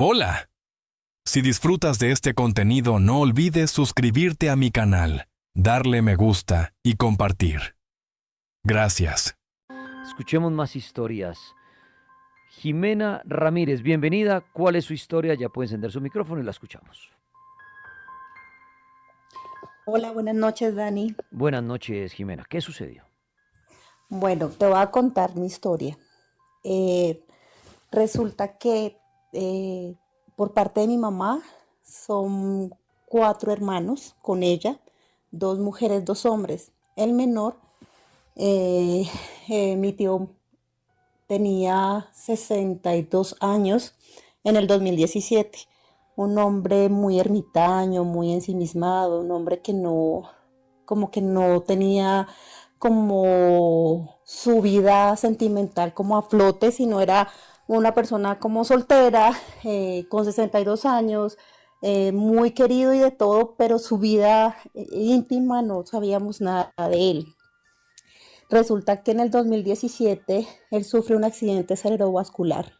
Hola. Si disfrutas de este contenido, no olvides suscribirte a mi canal, darle me gusta y compartir. Gracias. Escuchemos más historias. Jimena Ramírez, bienvenida. ¿Cuál es su historia? Ya puede encender su micrófono y la escuchamos. Hola, buenas noches, Dani. Buenas noches, Jimena. ¿Qué sucedió? Bueno, te voy a contar mi historia. Eh, Resulta que por parte de mi mamá son cuatro hermanos con ella, dos mujeres, dos hombres. El menor, eh, mi tío tenía 62 años en el 2017. Un hombre muy ermitaño, muy ensimismado, un hombre que no, como que no tenía como su vida sentimental como a flote, sino era una persona como soltera, con 62 años, muy querido y de todo, pero su vida íntima no sabíamos nada de él. Resulta que en el 2017 él sufre un accidente cerebrovascular.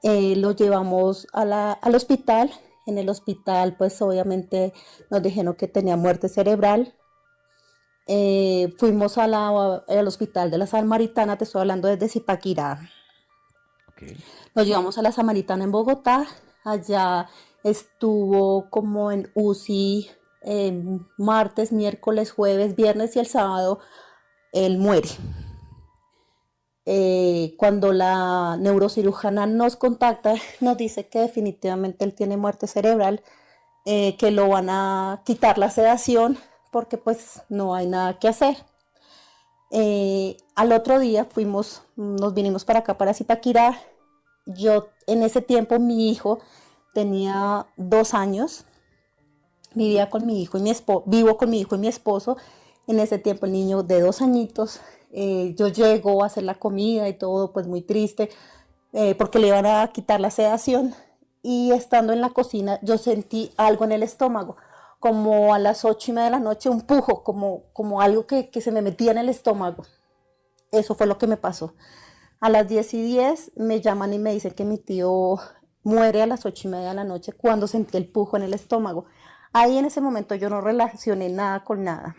Lo llevamos al hospital. En el hospital, pues obviamente nos dijeron que tenía muerte cerebral. Fuimos al hospital de la Samaritana, te estoy hablando desde Zipaquirá. Ok. Lo llevamos a la Samaritana en Bogotá. Allá estuvo como en UCI martes, miércoles, jueves, viernes y el sábado él muere. Cuando la neurocirujana nos contacta, nos dice que definitivamente él tiene muerte cerebral, que lo van a quitar la sedación porque pues no hay nada que hacer. Al otro día nos vinimos para acá, para Zipaquirá. Yo en ese tiempo mi hijo tenía 2 años, vivía con mi hijo y vivo con mi hijo y mi esposo. En ese tiempo el niño de 2 añitos, yo llego a hacer la comida y todo, pues muy triste, porque le iban a quitar la sedación. Y estando en la cocina, yo sentí algo en el estómago, como a las 8:30 de la noche, un pujo, como algo que se me metía en el estómago. Eso fue lo que me pasó. A las 10:10 me llaman y me dicen que mi tío muere a las 8:30 de la noche cuando sentí el pujo en el estómago. Ahí en ese momento yo no relacioné nada con nada.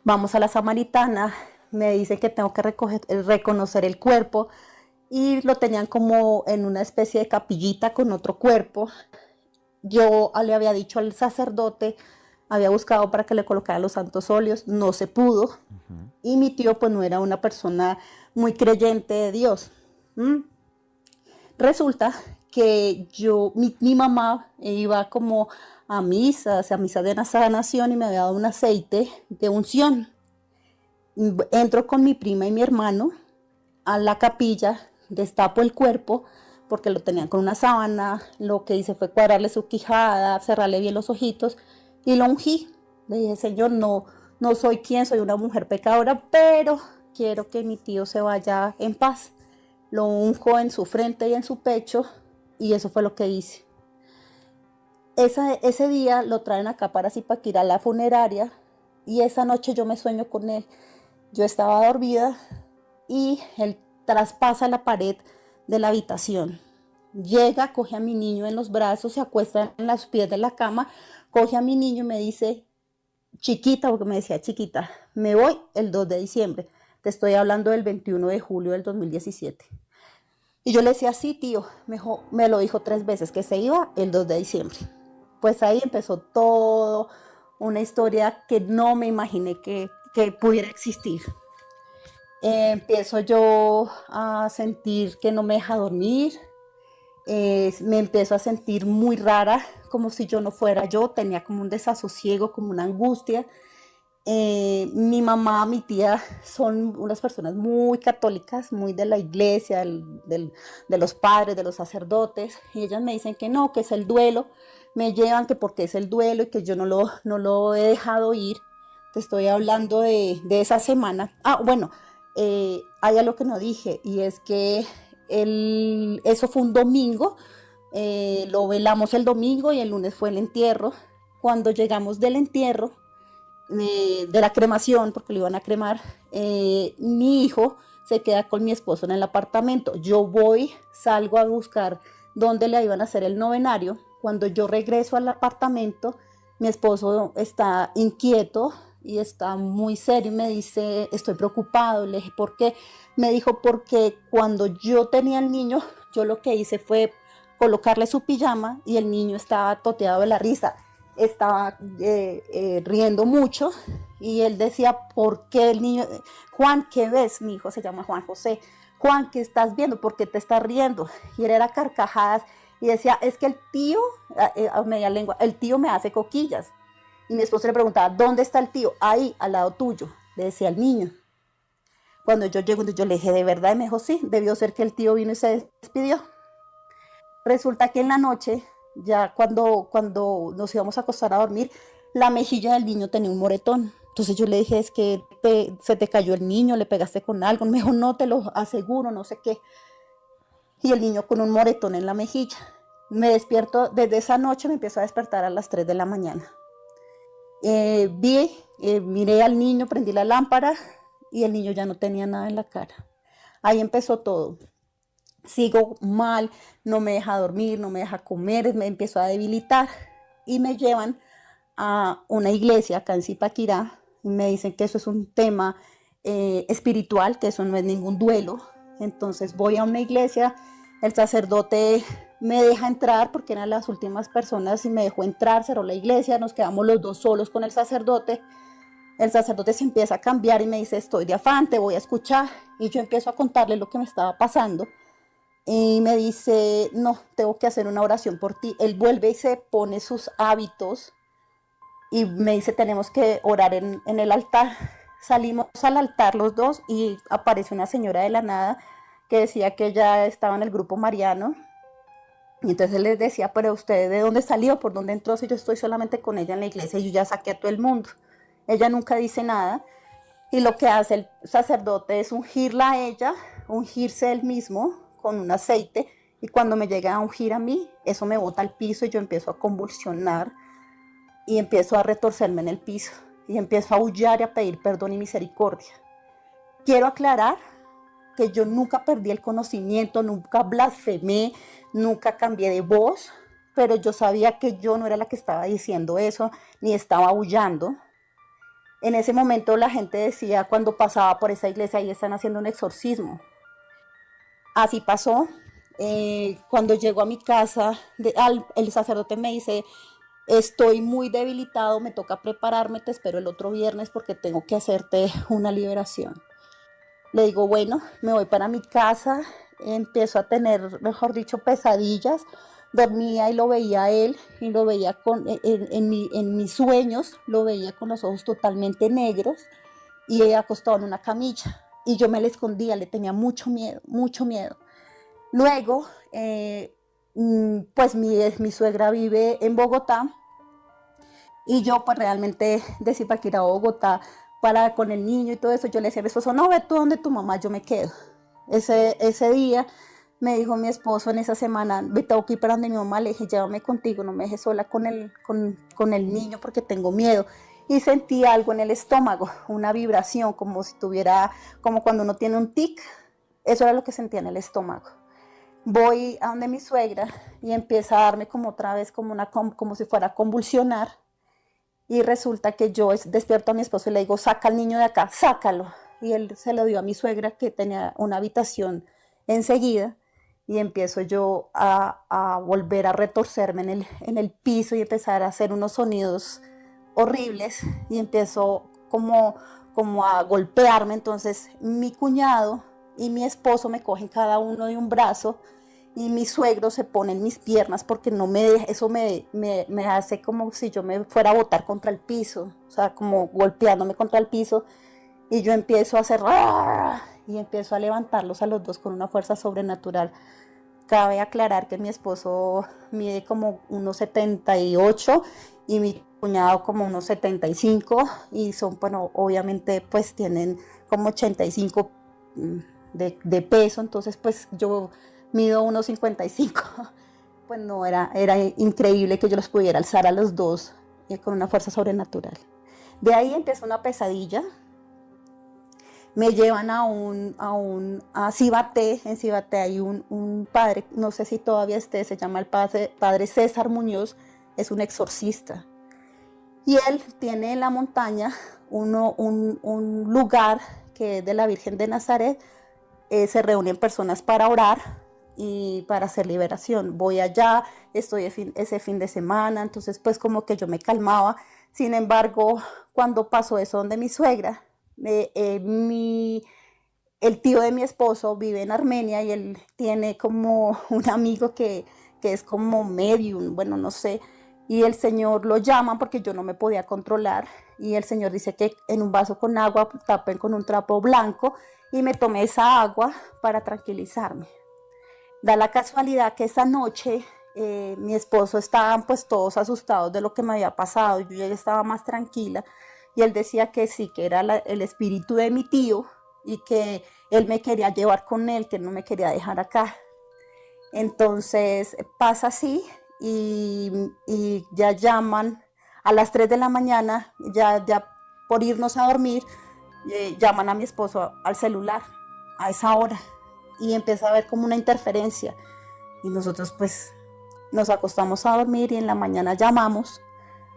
Vamos a la Samaritana, me dicen que tengo que reconocer el cuerpo y lo tenían como en una especie de capillita con otro cuerpo. Yo le había dicho al sacerdote, había buscado para que le colocara los santos óleos, no se pudo. Y mi tío pues no era una persona muy creyente de Dios. ¿Mm? Resulta que mi mamá iba como a misas de la sanación y me había dado un aceite de unción. Entro con mi prima y mi hermano a la capilla, destapo el cuerpo porque lo tenían con una sábana. Lo que hice fue cuadrarle su quijada, cerrarle bien los ojitos y lo ungí. Le dije, Señor, no, no soy quien, soy una mujer pecadora, pero quiero que mi tío se vaya en paz. Lo unjo en su frente y en su pecho y eso fue lo que hice. Ese día lo traen acá para Zipaquirá a la funeraria y esa noche yo me sueño con él. Yo estaba dormida y él traspasa la pared de la habitación. Llega, coge a mi niño en los brazos, se acuesta en los pies de la cama, coge a mi niño y me dice, chiquita, porque me decía chiquita, me voy el 2 de diciembre. Te estoy hablando del 21 de julio del 2017. Y yo le decía, sí, tío, me lo dijo 3 veces, que se iba el 2 de diciembre. Pues ahí empezó todo, una historia que no me imaginé que pudiera existir. Empiezo yo a sentir que no me deja dormir, me empiezo a sentir muy rara, como si yo no fuera yo, tenía como un desasosiego, como una angustia. Mi mamá, mi tía son unas personas muy católicas, muy de la iglesia, de los padres, de los sacerdotes, y ellas me dicen que no, que es el duelo, me llevan que porque es el duelo y que yo no lo he dejado ir. Te estoy hablando de esa semana. Ah, bueno, hay algo que no dije y es que eso fue un domingo, lo velamos el domingo y el lunes fue el entierro. Cuando llegamos del entierro, de la cremación, porque lo iban a cremar, mi hijo se queda con mi esposo en el apartamento. Yo salgo a buscar donde le iban a hacer el novenario. Cuando yo regreso al apartamento, mi esposo está inquieto y está muy serio y me dice, estoy preocupado. Le dije, ¿por qué? Me dijo, porque cuando yo tenía el niño, yo lo que hice fue colocarle su pijama y el niño estaba toteado de la risa, estaba riendo mucho y él decía, ¿por qué el niño? Juan, ¿qué ves? Mi hijo se llama Juan José. Juan, ¿qué estás viendo? ¿Por qué te estás riendo? Y él era carcajadas y decía, es que el tío, a media lengua, el tío me hace coquillas. Y mi esposo le preguntaba, ¿dónde está el tío? Ahí, al lado tuyo, le decía el niño. Cuando yo llego, yo le dije, ¿de verdad? Y me dijo, sí, debió ser que el tío vino y se despidió. Resulta que en la noche, ya cuando nos íbamos a acostar a dormir, la mejilla del niño tenía un moretón. Entonces yo le dije, es que se te cayó el niño, le pegaste con algo. Me dijo, no, te lo aseguro, no sé qué. Y el niño con un moretón en la mejilla. Me despierto, desde esa noche me empiezo a despertar a las 3 de la mañana. Miré al niño, prendí la lámpara y el niño ya no tenía nada en la cara. Ahí empezó todo. Sigo mal, no me deja dormir, no me deja comer, me empiezo a debilitar y me llevan a una iglesia acá en Zipaquirá y me dicen que eso es un tema espiritual, que eso no es ningún duelo. Entonces voy a una iglesia, el sacerdote me deja entrar porque eran las últimas personas y me dejó entrar, cerró la iglesia, nos quedamos los dos solos con el sacerdote. El sacerdote se empieza a cambiar y me dice, estoy de afán, te voy a escuchar. Y yo empiezo a contarle lo que me estaba pasando. Y me dice, no, tengo que hacer una oración por ti. Él vuelve y se pone sus hábitos y me dice, tenemos que orar en el altar. Salimos al altar los dos y aparece una señora de la nada que decía que ella estaba en el grupo mariano. Y entonces él les decía, pero usted, ¿de dónde salió? ¿Por dónde entró? Si yo estoy solamente con ella en la iglesia y yo ya saqué a todo el mundo. Ella nunca dice nada. Y lo que hace el sacerdote es ungirla a ella, ungirse él mismo con un aceite. Y cuando me llega a ungir a mí, eso me bota al piso y yo empiezo a convulsionar y empiezo a retorcerme en el piso. Y empiezo a aullar y a pedir perdón y misericordia. Quiero aclarar que yo nunca perdí el conocimiento, nunca blasfemé, nunca cambié de voz, pero yo sabía que yo no era la que estaba diciendo eso, ni estaba aullando. En ese momento la gente decía, cuando pasaba por esa iglesia, ahí están haciendo un exorcismo. Así pasó. Cuando llego a mi casa, el sacerdote me dice, estoy muy debilitado, me toca prepararme, te espero el otro viernes porque tengo que hacerte una liberación. Le digo, bueno, me voy para mi casa, empiezo a tener, mejor dicho, pesadillas. Dormía y lo veía a él, y lo veía en mis sueños, lo veía con los ojos totalmente negros y acostado en una camilla. Y yo me le escondía, le tenía mucho miedo, mucho miedo. Luego, pues mi suegra vive en Bogotá y yo pues realmente decidí para ir a Bogotá con el niño y todo eso. Yo le decía a mi esposo, no, ve tú donde tu mamá, yo me quedo. Ese día me dijo mi esposo, en esa semana, me tengo que ir para donde mi mamá. Le dije, llévame contigo, no me dejes sola con el niño porque tengo miedo. Y sentí algo en el estómago, una vibración, como si tuviera, como cuando uno tiene un tic. Eso era lo que sentía en el estómago. Voy a donde mi suegra y empieza a darme como otra vez, como si fuera a convulsionar. Y resulta que yo despierto a mi esposo y le digo, saca al niño de acá, sácalo. Y él se lo dio a mi suegra, que tenía una habitación enseguida. Y empiezo yo a volver a retorcerme en el piso y empezar a hacer unos sonidos horribles. Y empiezo como a golpearme. Entonces mi cuñado y mi esposo me cogen cada uno de un brazo. Y mi suegro se pone en mis piernas porque no me deja, eso me hace como si yo me fuera a botar contra el piso, o sea, como golpeándome contra el piso. Y yo empiezo a hacer y empiezo a levantarlos a los dos con una fuerza sobrenatural. Cabe aclarar que mi esposo mide como unos 78 y mi cuñado como unos 75 y son, bueno, obviamente pues tienen como 85 de peso, entonces pues yo mido unos 55. Pues no, era increíble que yo los pudiera alzar a los dos con una fuerza sobrenatural. De ahí empezó una pesadilla Me llevan a Cibaté. En Cibaté hay un padre, no sé si todavía esté, se llama el padre César Muñoz, es un exorcista. Y él tiene en la montaña un lugar que es de la Virgen de Nazaret. Se reúnen personas para orar y para hacer liberación. Voy allá, estoy ese fin de semana, entonces pues como que yo me calmaba. Sin embargo, cuando pasó eso donde mi suegra, el tío de mi esposo vive en Armenia y él tiene como un amigo que es como medium, bueno, no sé, y el señor lo llama porque yo no me podía controlar y el señor dice que en un vaso con agua tapen con un trapo blanco y me tomé esa agua para tranquilizarme. Da la casualidad que esa noche mi esposo estaban pues todos asustados de lo que me había pasado, yo ya estaba más tranquila y él decía que sí, que era el espíritu de mi tío y que él me quería llevar con él, que no me quería dejar acá. Entonces pasa así y ya llaman a las 3 de la mañana, ya por irnos a dormir, llaman a mi esposo al celular a esa hora y empieza a haber como una interferencia y nosotros pues nos acostamos a dormir y en la mañana llamamos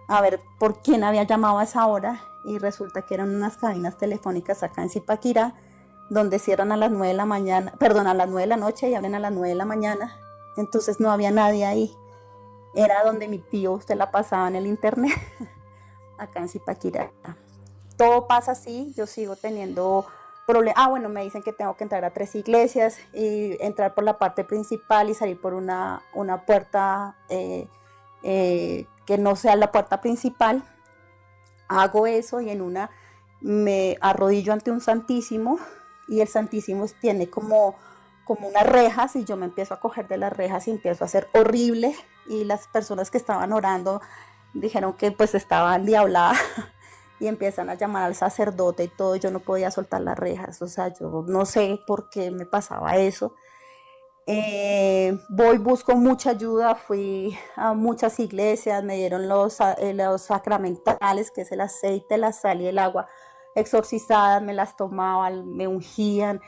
a ver por quién había llamado a esa hora y resulta que eran unas cabinas telefónicas acá en Zipaquirá donde cierran a las 9 de la mañana, perdón, a las 9 de la noche y abren a las 9 de la mañana. Entonces no había nadie ahí. Era donde mi tío se la pasaba en el internet, acá en Zipaquirá. Todo pasa así, yo sigo teniendo problemas. Ah, bueno, me dicen que tengo que entrar a 3 iglesias y entrar por la parte principal y salir por una puerta que no sea la puerta principal. Hago eso y en una me arrodillo ante un santísimo y el santísimo tiene como unas rejas y yo me empiezo a coger de las rejas y empiezo a hacer horrible y las personas que estaban orando dijeron que pues estaba endiablada y empiezan a llamar al sacerdote y todo, yo no podía soltar las rejas, o sea, yo no sé por qué me pasaba eso. Busco mucha ayuda, fui a muchas iglesias, me dieron los sacramentales, que es el aceite, la sal y el agua exorcizadas, me las tomaban, me ungían.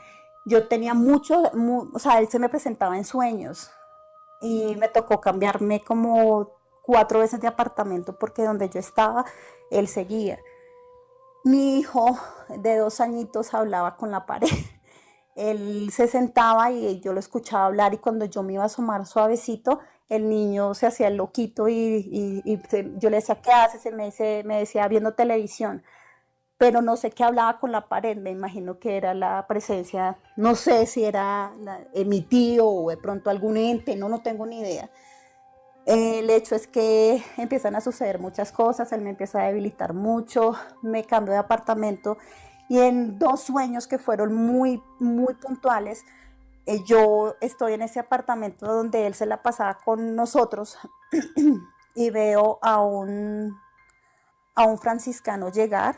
Yo tenía o sea, él se me presentaba en sueños y me tocó cambiarme como 4 veces de apartamento porque donde yo estaba, él seguía. Mi hijo de 2 añitos hablaba con la pared. Él se sentaba y yo lo escuchaba hablar y cuando yo me iba a asomar suavecito, el niño se hacía el loquito yo le decía, ¿qué haces? Me decía, viendo televisión, pero no sé qué hablaba con la pared, me imagino que era la presencia, no sé si era mi tío o de pronto algún ente, no tengo ni idea. El hecho es que empiezan a suceder muchas cosas, él me empieza a debilitar mucho, me cambio de apartamento y en 2 sueños que fueron muy, muy puntuales, yo estoy en ese apartamento donde él se la pasaba con nosotros y veo a un franciscano llegar,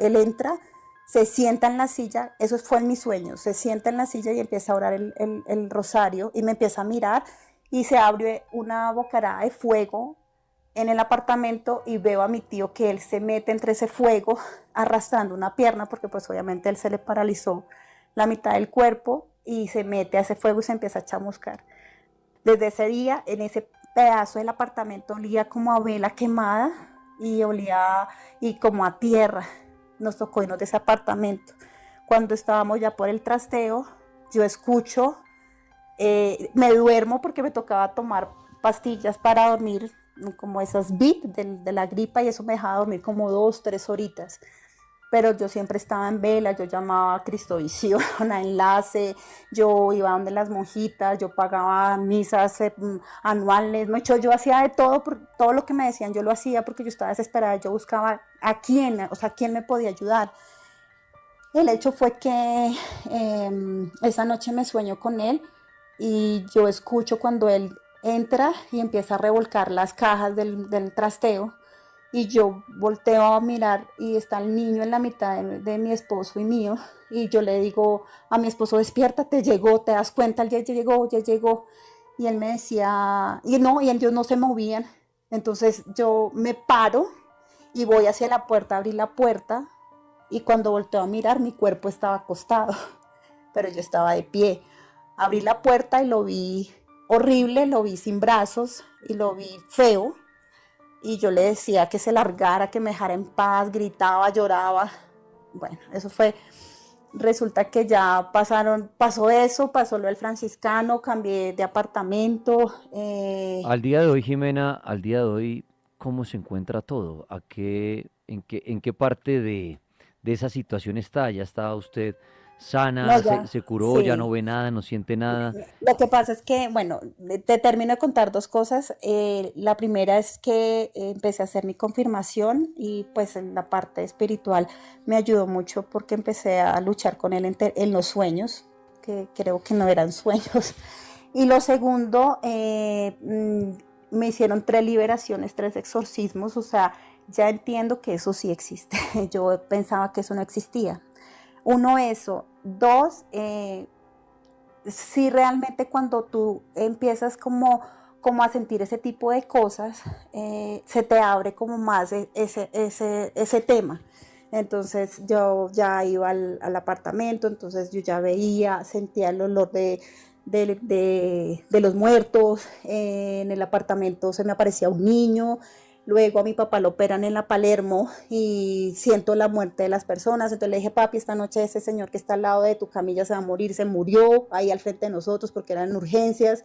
él entra, se sienta en la silla, eso fue en mis sueños, se sienta en la silla y empieza a orar el rosario y me empieza a mirar y se abre una bocarada de fuego en el apartamento y veo a mi tío que él se mete entre ese fuego arrastrando una pierna porque pues obviamente él se le paralizó la mitad del cuerpo y se mete a ese fuego y se empieza a chamuscar. Desde ese día en ese pedazo del apartamento olía como a vela quemada y olía y como a tierra. Nos tocó irnos de ese apartamento. Cuando estábamos ya por el trasteo, yo escucho, me duermo porque me tocaba tomar pastillas para dormir, como esas BIT de la gripa y eso me dejaba dormir como 2, 3 horitas. Pero yo siempre estaba en vela, yo llamaba a Cristovisión, a Enlace, yo iba donde las monjitas, yo pagaba misas anuales, no, yo hacía de todo, todo lo que me decían yo lo hacía porque yo estaba desesperada, yo buscaba a quién, o sea, quién me podía ayudar. El hecho fue que esa noche me sueño con él y yo escucho cuando él entra y empieza a revolcar las cajas del trasteo. Y yo volteo a mirar y está el niño en la mitad de mi esposo y mío. Y yo le digo a mi esposo, despiértate, llegó, te das cuenta, ya llegó, ya llegó. Y él me decía, y ellos no se movían. Entonces yo me paro y voy hacia la puerta, abrí la puerta y cuando volteo a mirar mi cuerpo estaba acostado, pero yo estaba de pie. Abrí la puerta y lo vi horrible, lo vi sin brazos y lo vi feo. Y yo le decía que se largara, que me dejara en paz, gritaba, lloraba. Bueno, eso fue. Resulta que ya pasó eso, pasó lo del franciscano, cambié de apartamento. Al día de hoy, Jimena, al día de hoy, ¿cómo se encuentra todo? En qué parte de esa situación está? ¿Ya está usted No, sana? ya, Se curó? ¿Ya no sí. ve nada? ¿No siente nada? Lo que pasa es que, bueno, te termino de contar dos cosas. La primera es que empecé a hacer mi confirmación y pues en la parte espiritual me ayudó mucho porque empecé a luchar con él en los sueños, que creo que no eran sueños. Y lo segundo, me hicieron 3 liberaciones, 3 exorcismos, o sea, ya entiendo que eso sí existe. Yo pensaba que eso no existía. Uno, eso. Dos, sí, realmente cuando tú empiezas como a sentir ese tipo de cosas, se te abre como más ese tema. Entonces yo ya iba al apartamento, entonces yo ya veía, sentía el olor de los muertos. En el apartamento se me aparecía un niño. Luego a mi papá lo operan en la Palermo y siento la muerte de las personas. Entonces le dije, papi, esta noche ese señor que está al lado de tu camilla se va a morir. Se murió ahí al frente de nosotros porque eran urgencias.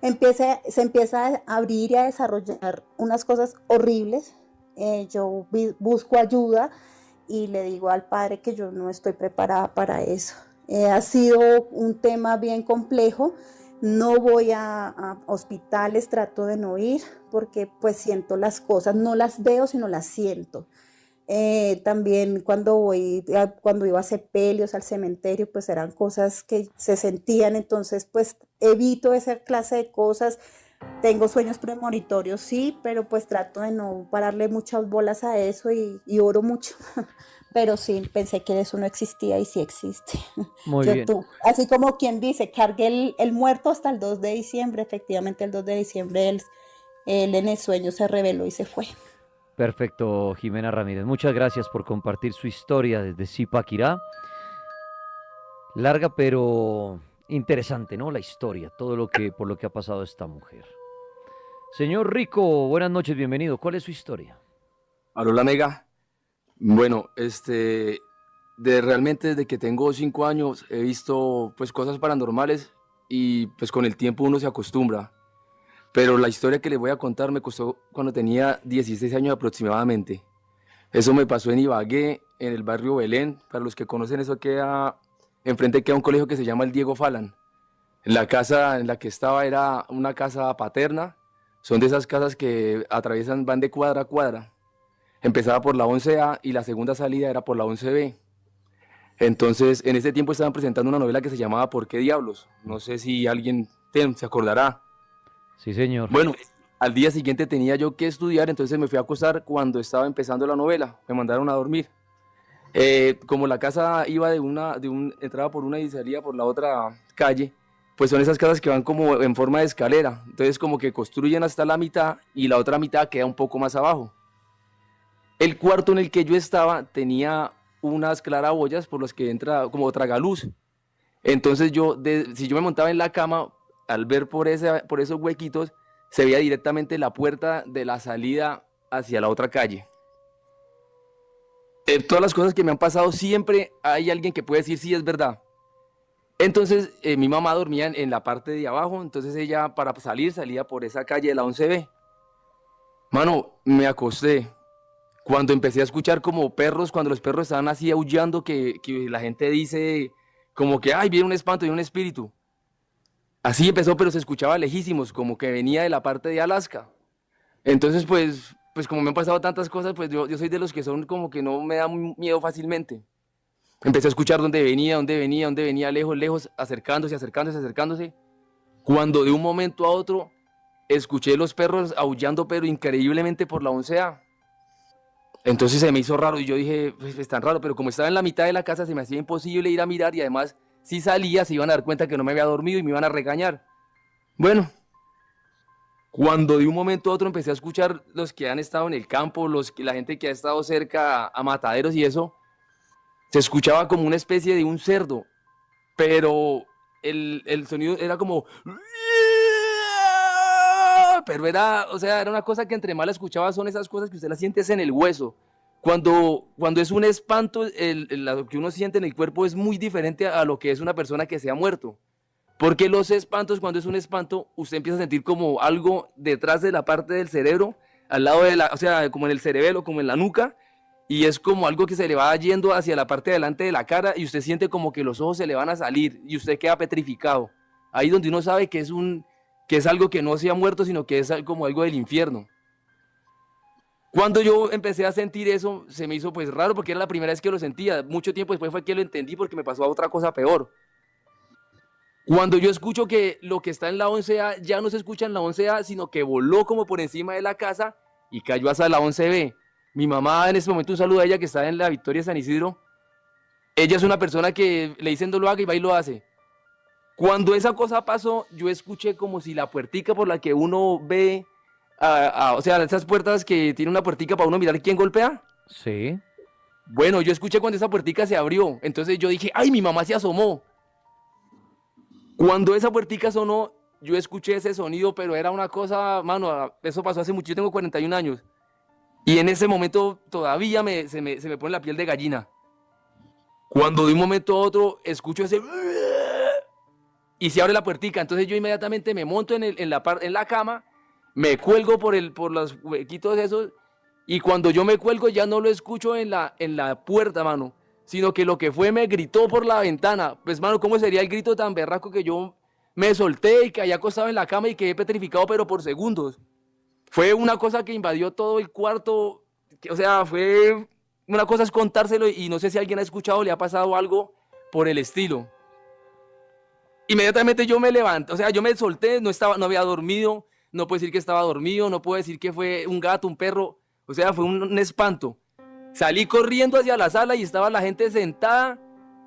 Se empieza a abrir y a desarrollar unas cosas horribles. Yo busco ayuda y le digo al padre que yo no estoy preparada para eso. Ha sido un tema bien complejo. No voy a hospitales, trato de no ir porque pues siento las cosas, no las veo sino las siento. También cuando iba a sepelios al cementerio, pues eran cosas que se sentían, entonces pues evito esa clase de cosas. Tengo sueños premonitorios, sí, pero pues trato de no pararle muchas bolas a eso y oro mucho. Pero sí, pensé que eso no existía y sí existe. Muy bien. Así como quien dice, cargué el muerto hasta el 2 de diciembre, efectivamente el 2 de diciembre él en el sueño se reveló y se fue. Perfecto, Jimena Ramírez. Muchas gracias por compartir su historia desde Zipaquirá. Larga pero interesante, ¿no? La historia, por lo que ha pasado esta mujer. Señor Rico, buenas noches, bienvenido. ¿Cuál es su historia? Hola, Mega. Bueno, realmente desde que tengo 5 años he visto pues cosas paranormales y pues con el tiempo uno se acostumbra. Pero la historia que les voy a contar me costó cuando tenía 16 años aproximadamente. Eso me pasó en Ibagué, en el barrio Belén. Para los que conocen eso enfrente queda un colegio que se llama el Diego Falan. La casa en la que estaba era una casa paterna. Son de esas casas que van de cuadra a cuadra. Empezaba por la 11A y la segunda salida era por la 11B. Entonces, en ese tiempo estaban presentando una novela que se llamaba ¿Por qué diablos? No sé si alguien se acordará. Sí, señor. Bueno, al día siguiente tenía yo que estudiar, entonces me fui a acostar cuando estaba empezando la novela. Me mandaron a dormir. Como la casa iba entraba por una y salía por la otra calle, pues son esas casas que van como en forma de escalera. Entonces como que construyen hasta la mitad y la otra mitad queda un poco más abajo. El cuarto en el que yo estaba tenía unas claraboyas por las que entra como tragaluz. Entonces si yo me montaba en la cama, al ver por esos huequitos, se veía directamente la puerta de la salida hacia la otra calle. Todas las cosas que me han pasado, siempre hay alguien que puede decir sí es verdad. Entonces mi mamá dormía en la parte de abajo, entonces ella para salir salía por esa calle de la 11B. Mano, me acosté. Cuando empecé a escuchar como perros, cuando los perros estaban así aullando, que la gente dice como que, ay, viene un espanto, viene un espíritu. Así empezó, pero se escuchaba lejísimos, como que venía de la parte de Alaska. Entonces, pues como me han pasado tantas cosas, pues yo soy de los que son como que no me da miedo fácilmente. Empecé a escuchar dónde venía, lejos, lejos, acercándose, acercándose, acercándose. Cuando de un momento a otro escuché los perros aullando, pero increíblemente por la 11A. Entonces se me hizo raro y yo dije, pues es tan raro, pero como estaba en la mitad de la casa se me hacía imposible ir a mirar y además si salía se iban a dar cuenta que no me había dormido y me iban a regañar. Bueno, cuando de un momento a otro empecé a escuchar los que han estado en el campo, la gente que ha estado cerca a mataderos y eso, Se escuchaba como una especie de un cerdo, pero el sonido era como... Pero era, o sea, era una cosa que entre más la escuchaba son esas cosas que usted las siente en el hueso. Cuando es un espanto, lo que uno siente en el cuerpo es muy diferente a lo que es una persona que se ha muerto. Porque los espantos, cuando es un espanto, usted empieza a sentir como algo detrás de la parte del cerebro, al lado de la, o sea, como en el cerebelo, como en la nuca, y es como algo que se le va yendo hacia la parte delante de la cara y usted siente como que los ojos se le van a salir y usted queda petrificado. Ahí donde uno sabe que es algo que no se ha muerto, sino que es como algo del infierno. Cuando yo empecé a sentir eso, se me hizo pues raro porque era la primera vez que lo sentía. Mucho tiempo después fue que lo entendí porque me pasó a otra cosa peor. Cuando yo escucho que lo que está en la 11A ya no se escucha en la 11A, sino que voló como por encima de la casa y cayó hasta la 11B. Mi mamá, en este momento, un saludo a ella que está en la Victoria San Isidro. Ella es una persona que le dicen no lo haga y va y lo hace. Cuando esa cosa pasó, yo escuché como si la puertica por la que uno ve, o sea, esas puertas que tienen una puertica para uno mirar quién golpea. Sí. Bueno, yo escuché cuando esa puertica se abrió. Entonces yo dije, ay, mi mamá se asomó. Cuando esa puertica sonó, yo escuché ese sonido, pero era una cosa, mano, eso pasó hace mucho, yo tengo 41 años. Y en ese momento todavía se me pone la piel de gallina. Cuando de un momento a otro escucho ese... Y se abre la puertica, entonces yo inmediatamente me monto en la cama, me cuelgo por los huequitos esos, y cuando yo me cuelgo ya no lo escucho en la puerta, mano, sino que lo que fue me gritó por la ventana. Pues, mano, ¿cómo sería el grito tan berraco que yo me solté y caí acostado en la cama y quedé petrificado, pero por segundos? Fue una cosa que invadió todo el cuarto, o sea, fue una cosa es contárselo y no sé si alguien ha escuchado o le ha pasado algo por el estilo. Inmediatamente yo me levanté, o sea, yo me solté, no había dormido, no puedo decir que estaba dormido, no puedo decir que fue un gato, un perro, o sea, fue un espanto. Salí corriendo hacia la sala y estaba la gente sentada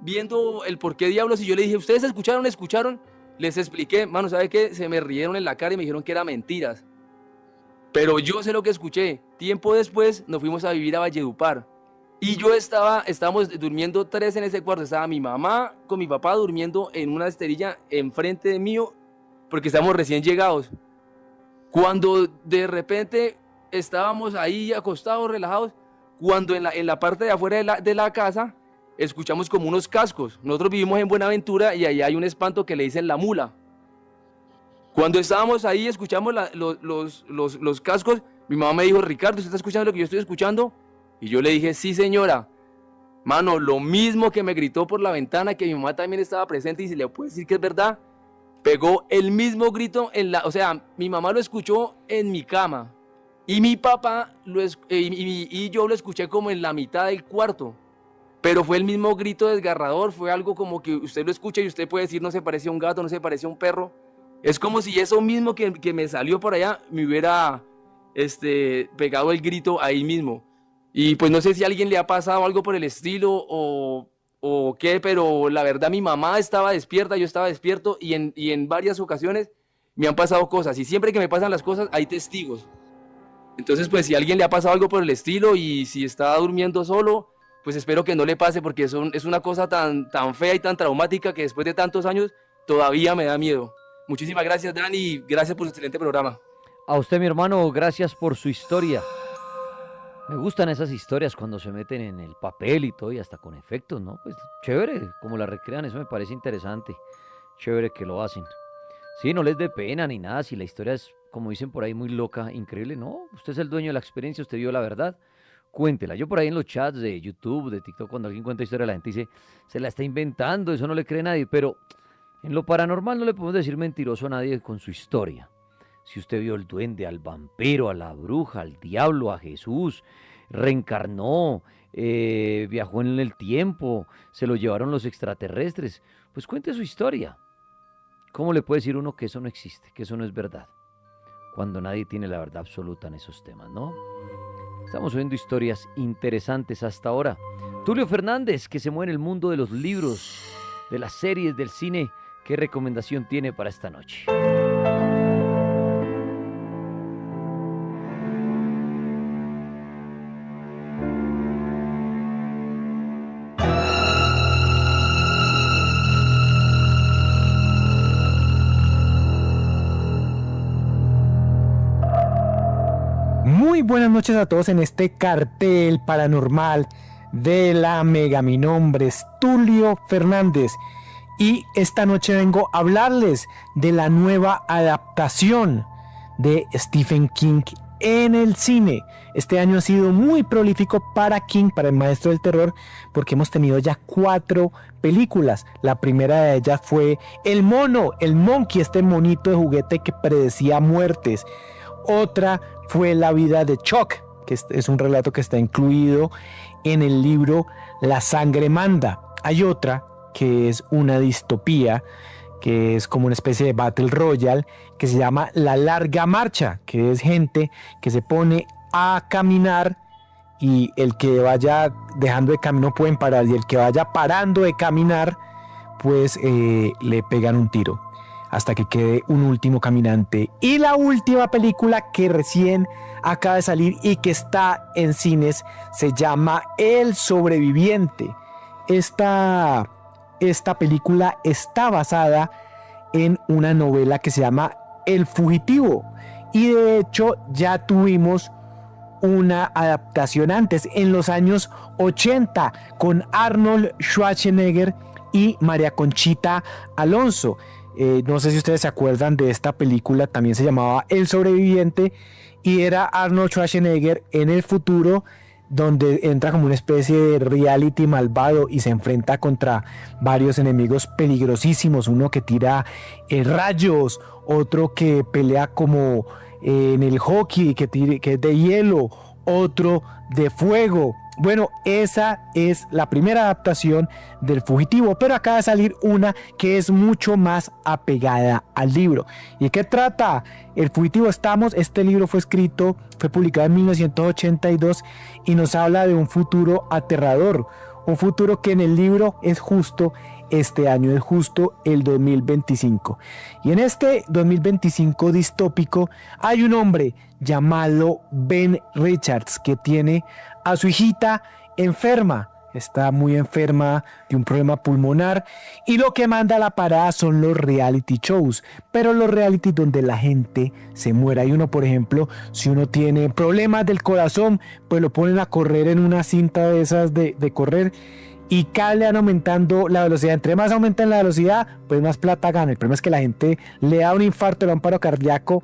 viendo el por qué diablos y yo le dije, ¿ustedes escucharon? ¿Escucharon? Les expliqué, mano, ¿sabe qué? Se me rieron en la cara y me dijeron que eran mentiras. Pero yo sé lo que escuché. Tiempo después nos fuimos a vivir a Valledupar. Y estábamos durmiendo 3 en ese cuarto. Estaba mi mamá con mi papá durmiendo en una esterilla enfrente de mío porque estábamos recién llegados. Cuando de repente estábamos ahí acostados, relajados, cuando en la parte de afuera de la casa escuchamos como unos cascos. Nosotros vivimos en Buenaventura y allá hay un espanto que le dicen la mula. Cuando estábamos ahí escuchamos los cascos, mi mamá me dijo, Ricardo, ¿usted está escuchando lo que yo estoy escuchando? Y yo le dije, sí, señora. Mano, lo mismo que me gritó por la ventana, que mi mamá también estaba presente y si le puedo decir que es verdad, pegó el mismo grito o sea, mi mamá lo escuchó en mi cama y mi papá y yo lo escuché como en la mitad del cuarto. Pero fue el mismo grito desgarrador, fue algo como que usted lo escucha y usted puede decir no se parecía a un gato, no se parecía a un perro. Es como si eso mismo que me salió por allá me hubiera pegado el grito ahí mismo. Y pues no sé si a alguien le ha pasado algo por el estilo o qué, pero la verdad mi mamá estaba despierta, yo estaba despierto y en varias ocasiones me han pasado cosas. Y siempre que me pasan las cosas hay testigos. Entonces pues si a alguien le ha pasado algo por el estilo y si está durmiendo solo, pues espero que no le pase porque es una cosa tan fea y tan traumática que después de tantos años todavía me da miedo. Muchísimas gracias, Dani, y gracias por su excelente programa. A usted, mi hermano, gracias por su historia. Me gustan esas historias cuando se meten en el papel y todo y hasta con efectos, ¿no? Pues chévere, como la recrean, eso me parece interesante. Chévere que lo hacen. Sí, no les dé pena ni nada, si la historia es, como dicen por ahí, muy loca, increíble, ¿no? Usted es el dueño de la experiencia, usted vio la verdad, cuéntela. Yo por ahí en los chats de YouTube, de TikTok, cuando alguien cuenta historia, la gente dice, se la está inventando, eso no le cree nadie, pero en lo paranormal no le podemos decir mentiroso a nadie con su historia. Si usted vio el duende, al vampiro, a la bruja, al diablo, a Jesús, reencarnó, viajó en el tiempo, se lo llevaron los extraterrestres, pues cuente su historia. ¿Cómo le puede decir uno que eso no existe, que eso no es verdad? Cuando nadie tiene la verdad absoluta en esos temas, ¿no? Estamos oyendo historias interesantes hasta ahora. Tulio Fernández, que se mueve en el mundo de los libros, de las series, del cine, ¿qué recomendación tiene para esta noche? Muy buenas noches a todos en este cartel paranormal de la Mega. Mi nombre es Tulio Fernández y esta noche vengo a hablarles de la nueva adaptación de Stephen King en el cine. Este año ha sido muy prolífico para King, para el maestro del terror, porque hemos tenido ya 4 películas. La primera de ellas fue El Mono, el Monkey, este monito de juguete que predecía muertes. Otra fue La vida de Chuck, que es un relato que está incluido en el libro La sangre manda. Hay otra que es una distopía, que es como una especie de Battle Royale, que se llama La larga marcha, que es gente que se pone a caminar y el que vaya dejando de caminar no pueden parar, y el que vaya parando de caminar pues le pegan un tiro hasta que quede un último caminante. Y la última película que recién acaba de salir y que está en cines se llama El sobreviviente. Esta película está basada en una novela que se llama El fugitivo, y de hecho ya tuvimos una adaptación antes, en los años 80, con Arnold Schwarzenegger y María Conchita Alonso. No sé si ustedes se acuerdan de esta película, también se llamaba El sobreviviente, y era Arnold Schwarzenegger en el futuro, donde entra como una especie de reality malvado y se enfrenta contra varios enemigos peligrosísimos, uno que tira rayos, otro que pelea como en el hockey, que es de hielo, otro de fuego. Bueno, esa es la primera adaptación del fugitivo, pero acaba de salir una que es mucho más apegada al libro. ¿Y de qué trata El fugitivo? Este libro fue publicado en 1982 y nos habla de un futuro aterrador, un futuro que en el libro es justo este año, es justo el 2025. Y en este 2025 distópico hay un hombre llamado Ben Richards que tiene a su hijita enferma. Está muy enferma de un problema pulmonar y lo que manda a la parada son los reality shows, pero los reality donde la gente se muera. Hay uno, por ejemplo, si uno tiene problemas del corazón, pues lo ponen a correr en una cinta de esas de correr, y cada le van aumentando la velocidad. Entre más aumentan la velocidad, pues más plata gana. El problema es que la gente le da un infarto, le da un paro cardíaco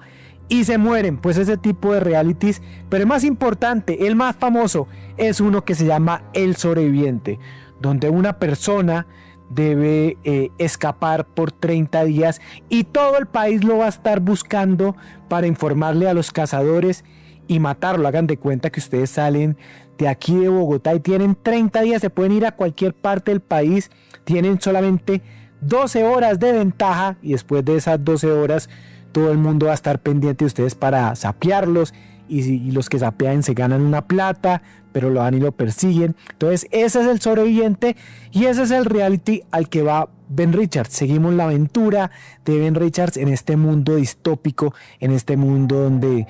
y se mueren. Pues ese tipo de realities. Pero el más importante, el más famoso, es uno que se llama El sobreviviente, donde una persona debe escapar por 30 días y todo el país lo va a estar buscando para informarle a los cazadores y matarlo. Hagan de cuenta que ustedes salen de aquí de Bogotá y tienen 30 días, se pueden ir a cualquier parte del país, tienen solamente 12 horas de ventaja, y después de esas 12 horas todo el mundo va a estar pendiente de ustedes para sapearlos, y los que sapean se ganan una plata, pero lo van y lo persiguen. Entonces ese es El sobreviviente y ese es el reality al que va Ben Richards. Seguimos la aventura de Ben Richards en este mundo distópico, en este mundo donde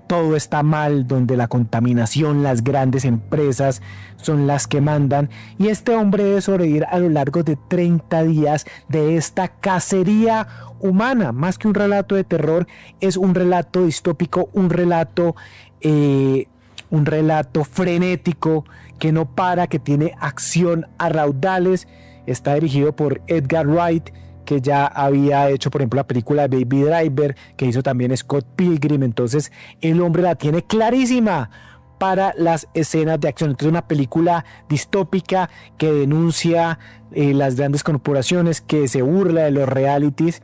todo está mal, donde la contaminación, las grandes empresas son las que mandan, y este hombre debe sobrevivir a lo largo de 30 días de esta cacería humana. Más que un relato de terror, es un relato distópico, un relato frenético que no para, que tiene acción a raudales. Está dirigido por Edgar Wright, que ya había hecho, por ejemplo, la película de Baby Driver, que hizo también Scott Pilgrim. Entonces el hombre la tiene clarísima para las escenas de acción. Entonces una película distópica que denuncia las grandes corporaciones, que se burla de los realities,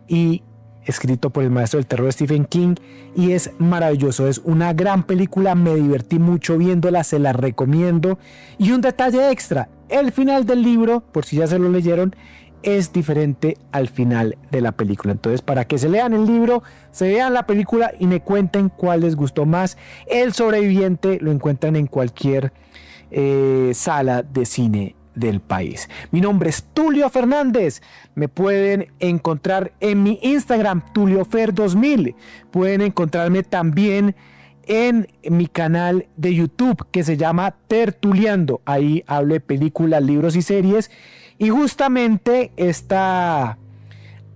y escrito por el maestro del terror Stephen King, y es maravilloso. Es una gran película, me divertí mucho viéndola, se la recomiendo. Y un detalle extra, el final del libro, por si ya se lo leyeron, es diferente al final de la película. Entonces, para que se lean el libro, se vean la película y me cuenten cuál les gustó más. El sobreviviente lo encuentran en cualquier sala de cine del país. Mi nombre es Tulio Fernández. Me pueden encontrar en mi Instagram, TulioFer2000. Pueden encontrarme también en mi canal de YouTube que se llama Tertuleando. Ahí hablo de películas, libros y series. Y justamente esta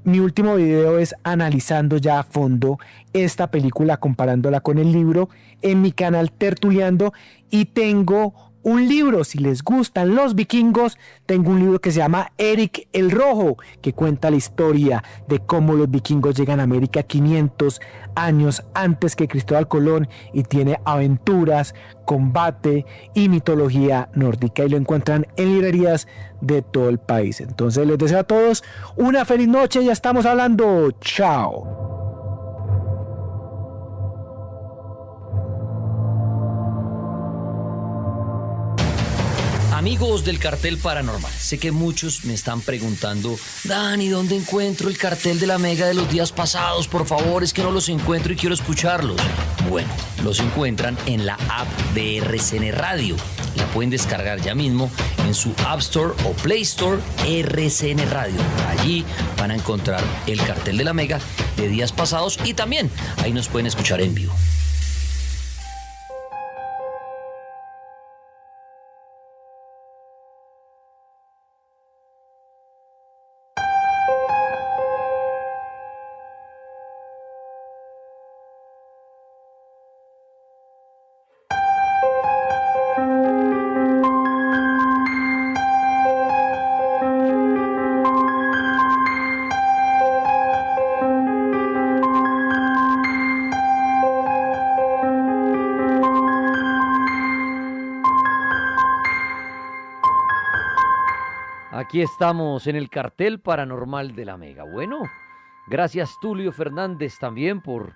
Mi último video es analizando ya a fondo esta película, comparándola con el libro en mi canal Tertuleando, y tengo un libro, si les gustan los vikingos, tengo un libro que se llama Eric el Rojo, que cuenta la historia de cómo los vikingos llegan a América 500 años antes que Cristóbal Colón, y tiene aventuras, combate y mitología nórdica, y lo encuentran en librerías de todo el país. Entonces les deseo a todos una feliz noche, ya estamos hablando, chao. Amigos del Cartel Paranormal, sé que muchos me están preguntando: Dani, ¿dónde encuentro el cartel de la Mega de los días pasados? Por favor, es que no los encuentro y quiero escucharlos. Bueno, los encuentran en la app de RCN Radio. La pueden descargar ya mismo en su App Store o Play Store, RCN Radio. Allí van a encontrar el cartel de la Mega de días pasados, y también ahí nos pueden escuchar en vivo. Aquí estamos en el Cartel Paranormal de la Mega. Bueno, gracias Tulio Fernández también por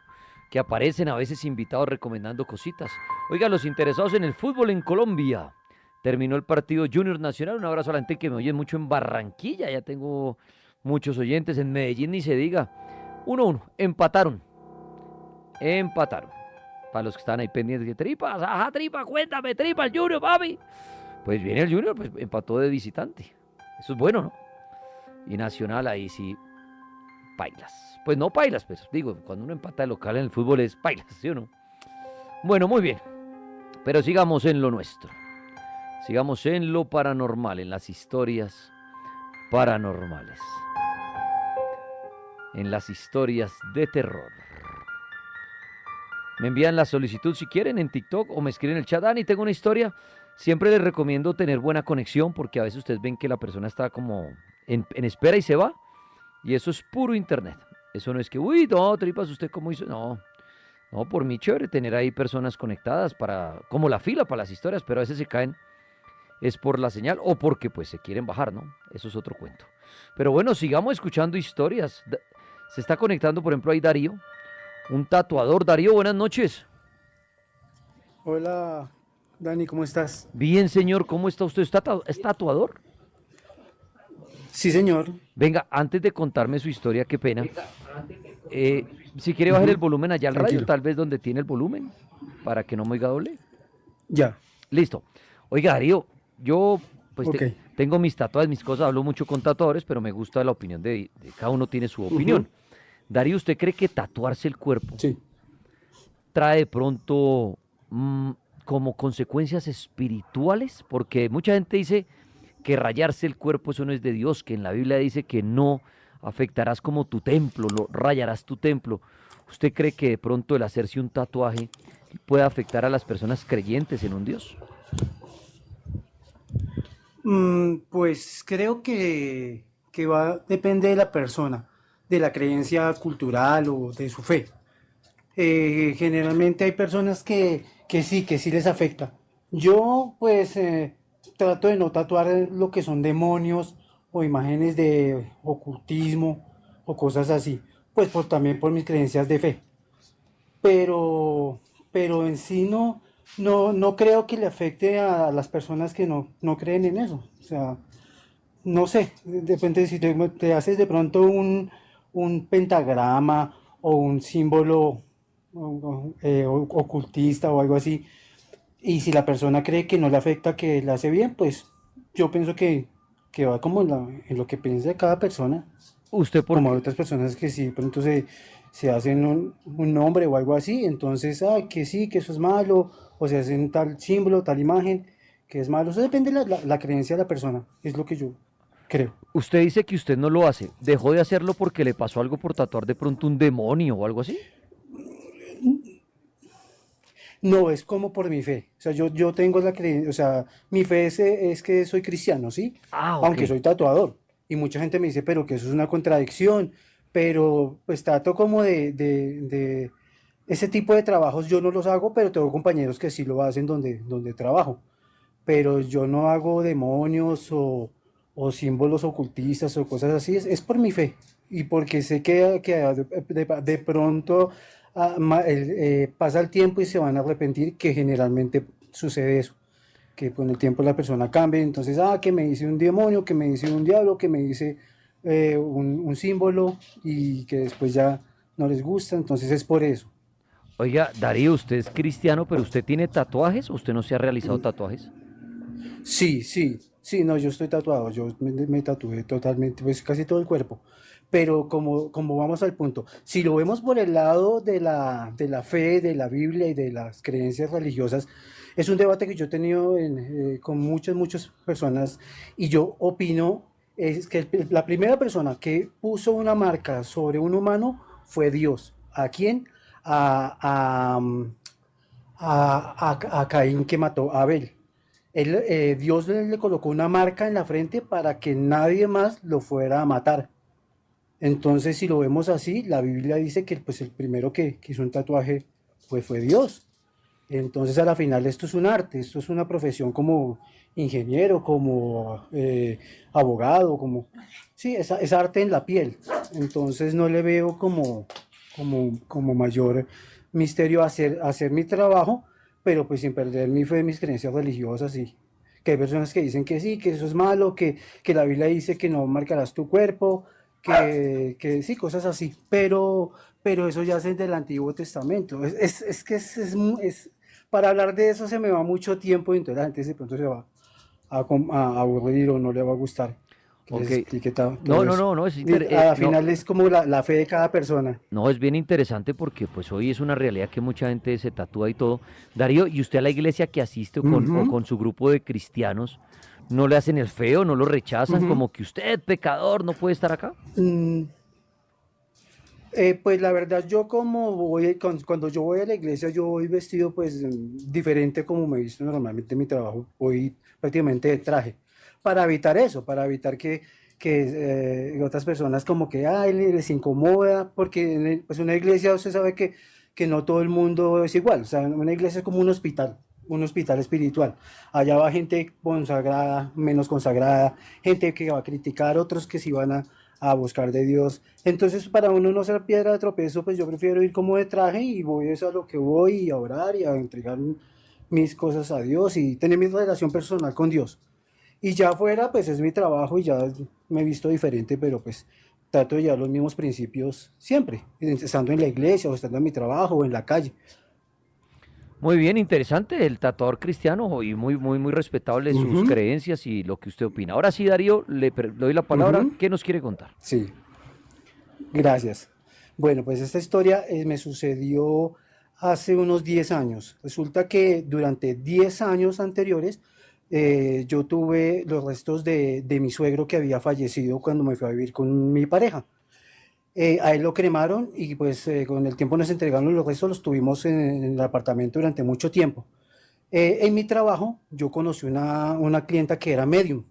que aparecen a veces invitados recomendando cositas. Oiga, los interesados en el fútbol en Colombia. Terminó el partido Junior Nacional. Un abrazo a la gente que me oye mucho en Barranquilla. Ya tengo muchos oyentes en Medellín, ni se diga. 1-1, empataron. Para los que están ahí pendientes de tripas. Ajá, tripa, cuéntame, tripa, el Junior, papi. Pues viene el Junior, pues empató de visitante. Eso es bueno, ¿no? Y Nacional ahí sí, pailas. Pues no pailas, pues digo, cuando uno empata de local en el fútbol es pailas, ¿sí o no? Bueno, muy bien. Pero sigamos en lo nuestro. Sigamos en lo paranormal, en las historias paranormales. En las historias de terror. Me envían la solicitud si quieren en TikTok o me escriben en el chat. Dani, tengo una historia. Siempre les recomiendo tener buena conexión, porque a veces ustedes ven que la persona está como en espera y se va. Y eso es puro internet. Eso no es que, uy, no, tripas, ¿usted cómo hizo? No, por mí chévere tener ahí personas conectadas como la fila para las historias, pero a veces se caen. Es por la señal o porque pues se quieren bajar, ¿no? Eso es otro cuento. Pero bueno, sigamos escuchando historias. Se está conectando, por ejemplo, ahí Darío, un tatuador. Darío, buenas noches. Hola, Dani, ¿cómo estás? Bien, señor, ¿cómo está usted? ¿Es tatuador? Sí, señor. Venga, antes de contarme su historia, qué pena. Si quiere bajar el volumen allá al radio, Tranquilo. tal vez donde tiene el volumen, para que no me oiga doble. Ya. Listo. Oiga, Darío, yo pues Ok. tengo mis tatuajes, mis cosas, hablo mucho con tatuadores, pero me gusta la opinión de cada uno tiene su opinión. Darío, ¿usted cree que tatuarse el cuerpo Sí. trae de pronto como consecuencias espirituales? Porque mucha gente dice que rayarse el cuerpo eso no es de Dios, que en la Biblia dice que no afectarás como tu templo, lo rayarás tu templo. ¿Usted cree que de pronto el hacerse un tatuaje puede afectar a las personas creyentes en un Dios? Pues creo depende de la persona, de la creencia cultural o de su fe. Generalmente hay personas que sí les afecta. Yo pues trato de no tatuar lo que son demonios o imágenes de ocultismo o cosas así, pues también por mis creencias de fe. Pero en sí no creo que le afecte a las personas que no creen en eso. O sea, no sé, depende si te haces de pronto un pentagrama o un símbolo ocultista o algo así, y si la persona cree que no le afecta, que le hace bien, pues yo pienso que va como en lo que piensa cada persona. ¿Usted por Como qué? hay otras personas que sí, de pronto se hacen un nombre o algo así, entonces, que sí, que eso es malo, o se hacen tal símbolo, tal imagen, que es malo. Eso depende de la creencia de la persona, es lo que yo creo. Usted dice que usted no lo hace. ¿Dejó de hacerlo porque le pasó algo por tatuar de pronto un demonio o algo así? No, es como por mi fe. O sea, yo tengo la creencia, o sea, mi fe es que soy cristiano, ¿sí? Ah, ok. Aunque soy tatuador. Y mucha gente me dice, pero que eso es una contradicción. Pero pues trato como de ese tipo de trabajos yo no los hago, pero tengo compañeros que sí lo hacen donde trabajo. Pero yo no hago demonios o símbolos ocultistas o cosas así, es por mi fe y porque sé que de pronto pasa el tiempo y se van a arrepentir, que generalmente sucede eso, que con el tiempo la persona cambia, entonces, que me dice un demonio, que me dice un diablo, que me dice un símbolo y que después ya no les gusta, entonces es por eso. Oiga, Darío, usted es cristiano, pero ¿usted tiene tatuajes o usted no se ha realizado tatuajes? Sí, sí, sí, no, yo estoy tatuado, yo me tatué totalmente, pues casi todo el cuerpo, pero como vamos al punto, si lo vemos por el lado de la fe, de la Biblia y de las creencias religiosas, es un debate que yo he tenido con muchas personas y yo opino es que la primera persona que puso una marca sobre un humano fue Dios. ¿A quién? A, a, mm, a Caín, que mató a Abel. Dios le colocó una marca en la frente para que nadie más lo fuera a matar. Entonces, si lo vemos así, la Biblia dice que pues, el primero que hizo un tatuaje pues, fue Dios. Entonces, a la final, esto es un arte, esto es una profesión como ingeniero, como abogado, como... Sí, es arte en la piel. Entonces, no le veo como mayor misterio hacer mi trabajo, pero pues sin perder mi fe, mis creencias religiosas, y que hay personas que dicen que sí, que eso es malo, que la Biblia dice que no marcarás tu cuerpo, que sí, cosas así, pero eso ya es del Antiguo Testamento. Es que para hablar de eso se me va mucho tiempo y entonces la gente de pronto se va a aburrir o no le va a gustar que les Ok. explique No, todo no, eso. no, no, Y al no, final es como la fe de cada persona. no, es bien interesante porque pues hoy es una realidad que mucha gente se tatúa y todo. Darío, ¿y usted a la iglesia que asiste o Ujú, con su grupo de cristianos no le hacen el feo, no lo rechazan, ujú. como que usted, pecador, no puede estar acá? Mm, pues la verdad, yo cuando yo voy a la iglesia, yo voy vestido pues diferente como me he visto normalmente en mi trabajo, voy prácticamente de traje, para evitar eso, para evitar que otras personas como que les incomoda, porque pues una iglesia usted sabe que no todo el mundo es igual, o sea, una iglesia es como un hospital espiritual, allá va gente consagrada, menos consagrada, gente que va a criticar, otros que sí van a buscar de Dios. Entonces, para uno no ser piedra de tropezo, pues yo prefiero ir como de traje y voy eso a lo que voy y a orar y a entregar mis cosas a Dios y tener mi relación personal con Dios. Y ya afuera, pues es mi trabajo y ya me he visto diferente, pero pues trato de llevar los mismos principios siempre, estando en la iglesia o estando en mi trabajo o en la calle. Muy bien, interesante el tatuador cristiano y muy, muy, muy respetable sus Ujú, creencias y lo que usted opina. Ahora sí, Darío, le doy la palabra. ujú, ¿Qué nos quiere contar? sí, gracias. Bueno, pues esta historia me sucedió hace unos 10 años. Resulta que durante 10 años anteriores yo tuve los restos de mi suegro, que había fallecido cuando me fui a vivir con mi pareja. A él lo cremaron y pues con el tiempo nos entregaron los restos, los tuvimos en el apartamento durante mucho tiempo. En mi trabajo yo conocí una clienta que era medium.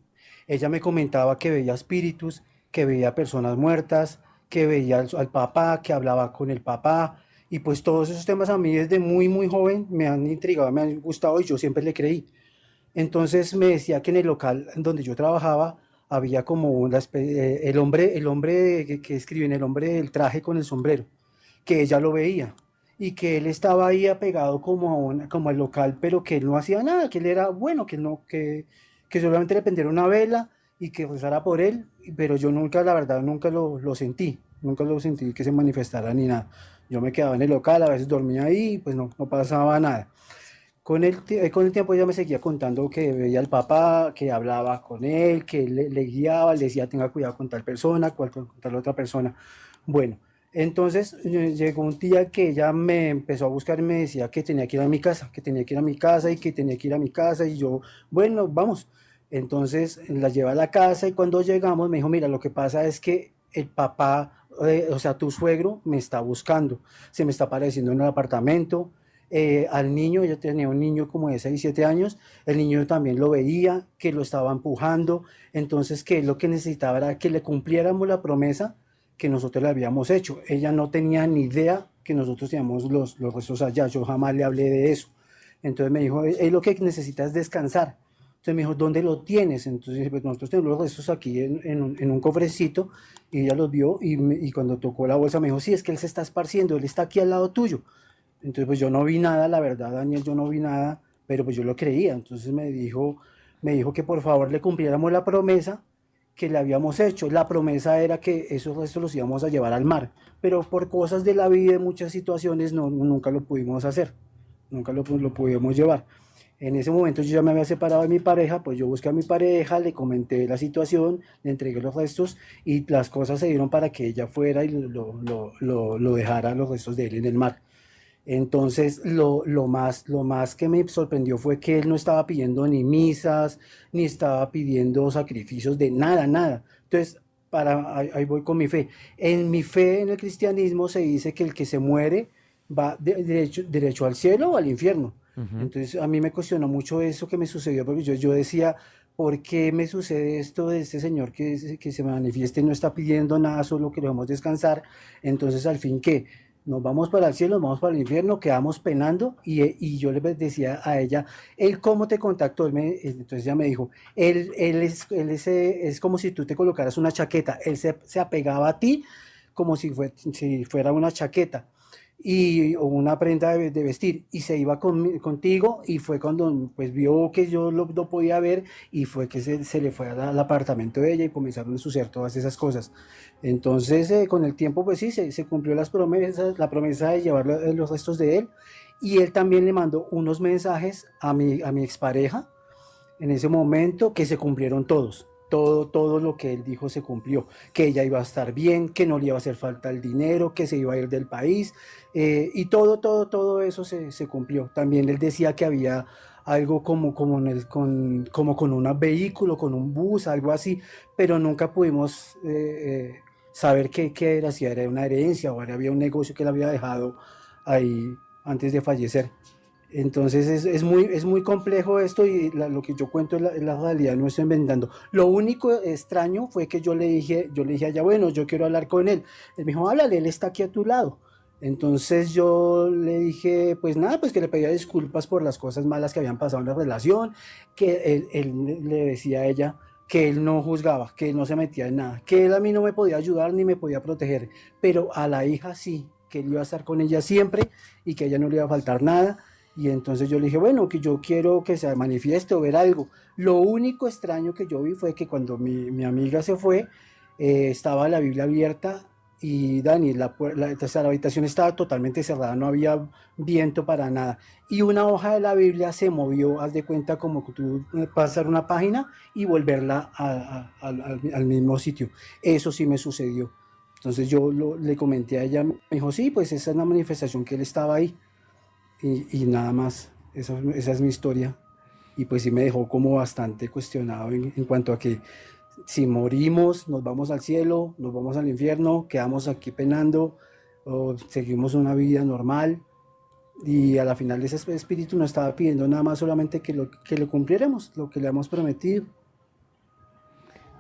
Ella me comentaba que veía espíritus, que veía personas muertas, que veía al papá, que hablaba con el papá. Y pues todos esos temas a mí desde muy, muy joven me han intrigado, me han gustado y yo siempre le creí. Entonces me decía que en el local donde yo trabajaba había como el hombre que escribe en el hombre del traje con el sombrero, que ella lo veía y que él estaba ahí apegado como al local, pero que él no hacía nada, que él era bueno, que solamente le prendiera una vela y que rezara por él, pero yo nunca, la verdad, nunca lo sentí que se manifestara ni nada. Yo me quedaba en el local, a veces dormía ahí, y pues no pasaba nada. Con el tiempo ella me seguía contando que veía al papá, que hablaba con él, que le guiaba, le decía tenga cuidado con tal persona, con tal otra persona. Bueno, entonces llegó un día que ella me empezó a buscar y me decía que tenía que ir a mi casa, que tenía que ir a mi casa y que tenía que ir a mi casa y yo, bueno, vamos. Entonces la llevé a la casa y cuando llegamos me dijo, mira, lo que pasa es que el papá, o sea, tu suegro me está buscando, se me está apareciendo en el apartamento. Al niño, ella tenía un niño como de 6 7 años, el niño también lo veía, que lo estaba empujando, entonces que lo que necesitaba era que le cumpliéramos la promesa que nosotros le habíamos hecho. Ella no tenía ni idea que nosotros teníamos los restos allá, yo jamás le hablé de eso. Entonces me dijo, él lo que necesita es descansar. Entonces me dijo, ¿dónde lo tienes? Entonces, pues nosotros tenemos los restos aquí en un cofrecito, y ella los vio y cuando tocó la bolsa me dijo, sí, es que él se está esparciendo, él está aquí al lado tuyo. Entonces pues yo no vi nada, la verdad, Daniel, yo no vi nada, pero pues yo lo creía. Entonces me dijo que por favor le cumpliéramos la promesa que le habíamos hecho. La promesa era que esos restos los íbamos a llevar al mar, pero por cosas de la vida, en muchas situaciones, nunca lo pudimos hacer, nunca lo pudimos llevar. En ese momento yo ya me había separado de mi pareja, pues yo busqué a mi pareja, le comenté la situación, le entregué los restos y las cosas se dieron para que ella fuera y lo dejara los restos de él en el mar. Entonces, lo más que me sorprendió fue que él no estaba pidiendo ni misas, ni estaba pidiendo sacrificios de nada, nada. Entonces, ahí voy con mi fe. En mi fe, en el cristianismo, se dice que el que se muere va derecho al cielo o al infierno. Ujú. Entonces, a mí me cuestionó mucho eso que me sucedió, porque yo decía, ¿por qué me sucede esto de este señor que se manifiesta y no está pidiendo nada, solo que lo dejemos descansar? Entonces, al fin, ¿qué? Nos vamos para el cielo, nos vamos para el infierno, quedamos penando y yo le decía a ella, ¿él cómo te contactó? Entonces ella me dijo, es como si tú te colocaras una chaqueta, él se apegaba a ti como si fuera una chaqueta o una prenda de vestir y se iba contigo y fue cuando pues vio que yo lo podía ver y fue que se le fue al apartamento de ella y comenzaron a ensuciar todas esas cosas. Entonces con el tiempo pues sí, se cumplió la promesa de llevar los restos de él y él también le mandó unos mensajes a mi expareja en ese momento que se cumplieron todos. Todo lo que él dijo se cumplió, que ella iba a estar bien, que no le iba a hacer falta el dinero, que se iba a ir del país, y todo eso se cumplió. También él decía que había algo como con un vehículo, con un bus, algo así, pero nunca pudimos saber qué era, si era una herencia o había un negocio que él había dejado ahí antes de fallecer. Entonces es muy complejo esto y lo que yo cuento es la realidad, no estoy inventando. Lo único extraño fue que yo le dije a ella, bueno, yo quiero hablar con él. Él me dijo, háblale, él está aquí a tu lado. Entonces yo le dije, pues nada, pues que le pedía disculpas por las cosas malas que habían pasado en la relación, que él le decía a ella que él no juzgaba, que él no se metía en nada, que él a mí no me podía ayudar ni me podía proteger, pero a la hija sí, que él iba a estar con ella siempre y que a ella no le iba a faltar nada. Y entonces yo le dije, bueno, que yo quiero que se manifieste o ver algo. Lo único extraño que yo vi fue que cuando mi amiga se fue, estaba la Biblia abierta y Dani, o sea, la habitación estaba totalmente cerrada, no había viento para nada. Y una hoja de la Biblia se movió, haz de cuenta como que tú pasar una página y volverla al mismo sitio. Eso sí me sucedió. Entonces le comenté a ella, me dijo, sí, pues esa es la manifestación que él estaba ahí y nada más. Esa es mi historia. Y pues sí me dejó como bastante cuestionado en cuanto a que si morimos, nos vamos al cielo, nos vamos al infierno, quedamos aquí penando o seguimos una vida normal. Y a la final ese espíritu nos estaba pidiendo nada más solamente que lo cumpliéramos, lo que le hemos prometido.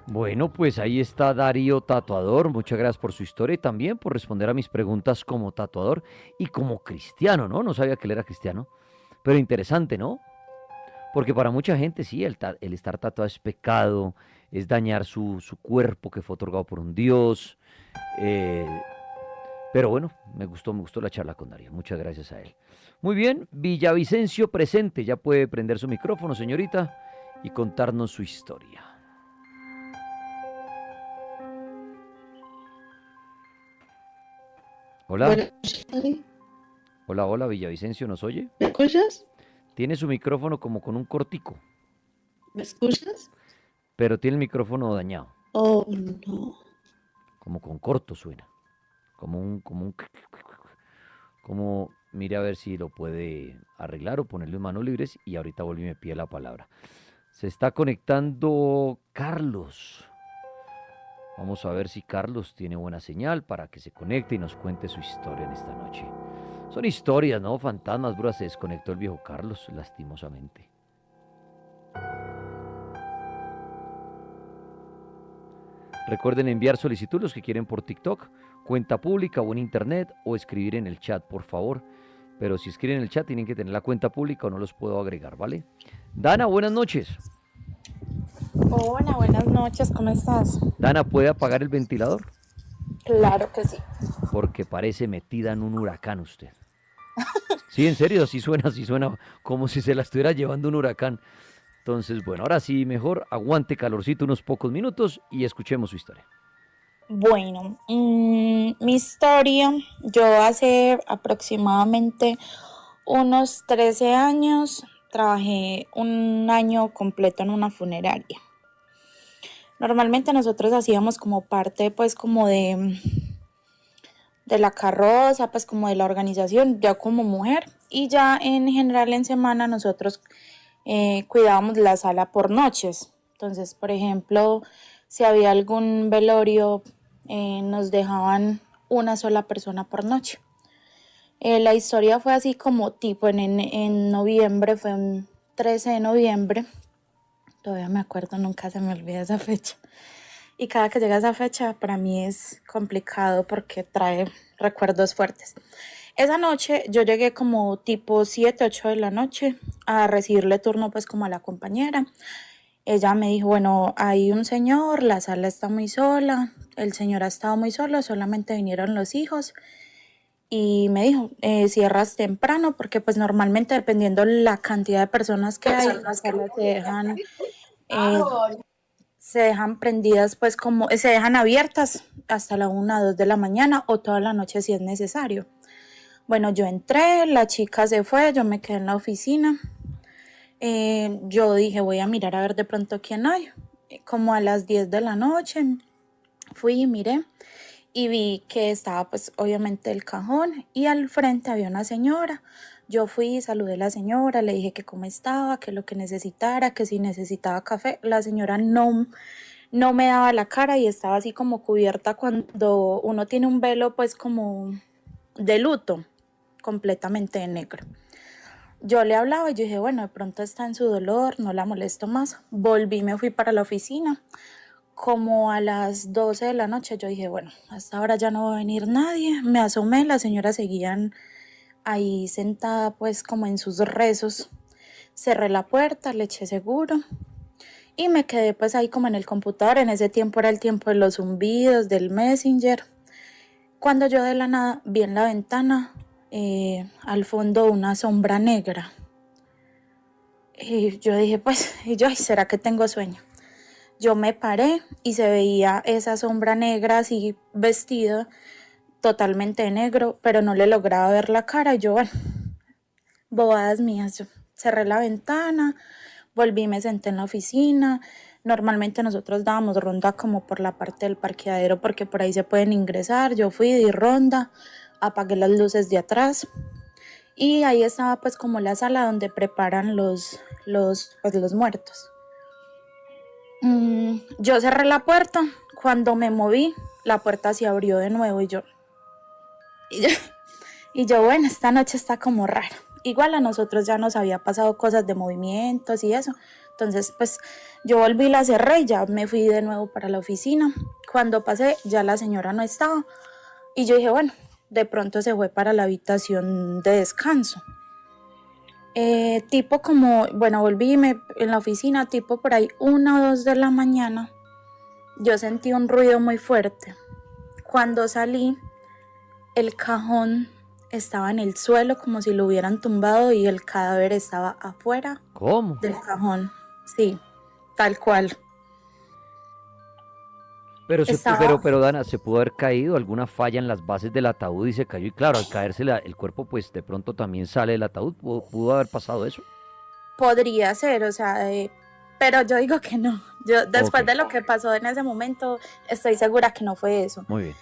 Bueno, pues ahí está Darío Tatuador. Muchas gracias por su historia y también por responder a mis preguntas como tatuador y como cristiano, ¿no? No sabía que él era cristiano, pero interesante, ¿no? Porque para mucha gente sí, el estar tatuado es pecado, es dañar su cuerpo que fue otorgado por un Dios. eh, pero bueno, me gustó la charla con Darío. Muchas gracias a él. Muy bien, Villavicencio presente. Ya puede prender su micrófono, señorita, y contarnos su historia. Hola, Buenas noches, hola, hola, Villavicencio, ¿nos oye? ¿me escuchas? Tiene su micrófono como con un cortico, ¿Me escuchas? pero tiene el micrófono dañado, Oh, no. como con corto suena, como, mire a ver si lo puede arreglar o ponerle en manos libres y ahorita vuelve y me pide la palabra. Se está conectando Carlos. Vamos a ver si Carlos tiene buena señal para que se conecte y nos cuente su historia en esta noche. Son historias, ¿no? Fantasmas, brujas. Se desconectó el viejo Carlos, lastimosamente. Recuerden enviar solicitud los que quieren por TikTok, cuenta pública o en internet, o escribir en el chat, por favor. Pero si escriben en el chat tienen que tener la cuenta pública o no los puedo agregar, ¿vale? Dana, buenas noches. Hola, buenas noches, ¿cómo estás? Dana, ¿puede apagar el ventilador? Claro que sí. Porque parece metida en un huracán usted. Sí, en serio, así suena como si se la estuviera llevando un huracán. Entonces, bueno, ahora sí, mejor aguante calorcito unos pocos minutos y escuchemos su historia. Bueno, mi historia, yo hace aproximadamente unos 13 años trabajé un año completo en una funeraria. Normalmente nosotros hacíamos como parte pues como de la carroza, pues como de la organización, ya como mujer, y ya en general en semana nosotros cuidábamos la sala por noches. Entonces, por ejemplo, si había algún velorio, nos dejaban una sola persona por noche. La historia fue así como tipo en noviembre, fue un 13 de noviembre, todavía me acuerdo, nunca se me olvida esa fecha. Y cada que llega esa fecha para mí es complicado porque trae recuerdos fuertes. Esa noche yo llegué como tipo 7, 8 de la noche a recibirle turno pues como a la compañera. Ella me dijo, bueno, hay un señor, la sala está muy sola, el señor ha estado muy solo, solamente vinieron los hijos. Y me dijo, cierras temprano porque pues normalmente dependiendo la cantidad de personas que hay, las salas se dejan prendidas pues como, se dejan abiertas hasta la 1, 2 de la mañana o toda la noche si es necesario. Bueno, yo entré, la chica se fue, yo me quedé en la oficina. Yo dije, voy a mirar a ver de pronto quién hay. Como a las 10 de la noche fui y miré y vi que estaba pues obviamente el cajón y al frente había una señora. Yo fui, saludé a la señora, le dije que cómo estaba, que lo que necesitara, que si necesitaba café. La señora no me daba la cara y estaba así como cubierta cuando uno tiene un velo pues como de luto, completamente de negro. Yo le hablaba y yo dije, bueno, de pronto está en su dolor, no la molesto más. Volví, me fui para la oficina. Como a las 12 de la noche yo dije, bueno, hasta ahora ya no va a venir nadie. Me asomé, las señoras seguían ahí sentada pues como en sus rezos. Cerré la puerta, le eché seguro y me quedé pues ahí como en el computador. En ese tiempo era el tiempo de los zumbidos, del Messenger. Cuando yo de la nada vi en la ventana al fondo una sombra negra. Y yo dije, pues, ay, ¿será que tengo sueño? Yo me paré y se veía esa sombra negra así vestida totalmente de negro, pero no le lograba ver la cara. Y yo, bueno, bobadas mías. Yo cerré la ventana, volví, me senté en la oficina. Normalmente nosotros dábamos ronda como por la parte del parqueadero porque por ahí se pueden ingresar. Yo fui, di ronda, apagué las luces de atrás y ahí estaba pues como la sala donde preparan los muertos. Yo cerré la puerta, cuando me moví la puerta se abrió de nuevo y yo bueno, esta noche está como rara. Igual a nosotros ya nos había pasado cosas de movimientos y eso. Entonces, pues yo volví, la cerré y ya me fui de nuevo para la oficina. Cuando pasé, ya la señora no estaba. Y yo dije, bueno, de pronto se fue para la habitación de descanso. Tipo como, bueno, volví en la oficina, tipo por ahí 1 o 2 de la mañana. Yo sentí un ruido muy fuerte. Cuando salí, el cajón estaba en el suelo como si lo hubieran tumbado y el cadáver estaba afuera. ¿Cómo? Del cajón. Sí, tal cual. Pero Dana, ¿se pudo haber caído alguna falla en las bases del ataúd y se cayó? Y claro, al caerse el cuerpo, pues de pronto también sale del ataúd. ¿Pudo haber pasado eso? Podría ser, o sea, pero yo digo que no. Yo después de lo que pasó en ese momento, estoy segura que no fue eso. Muy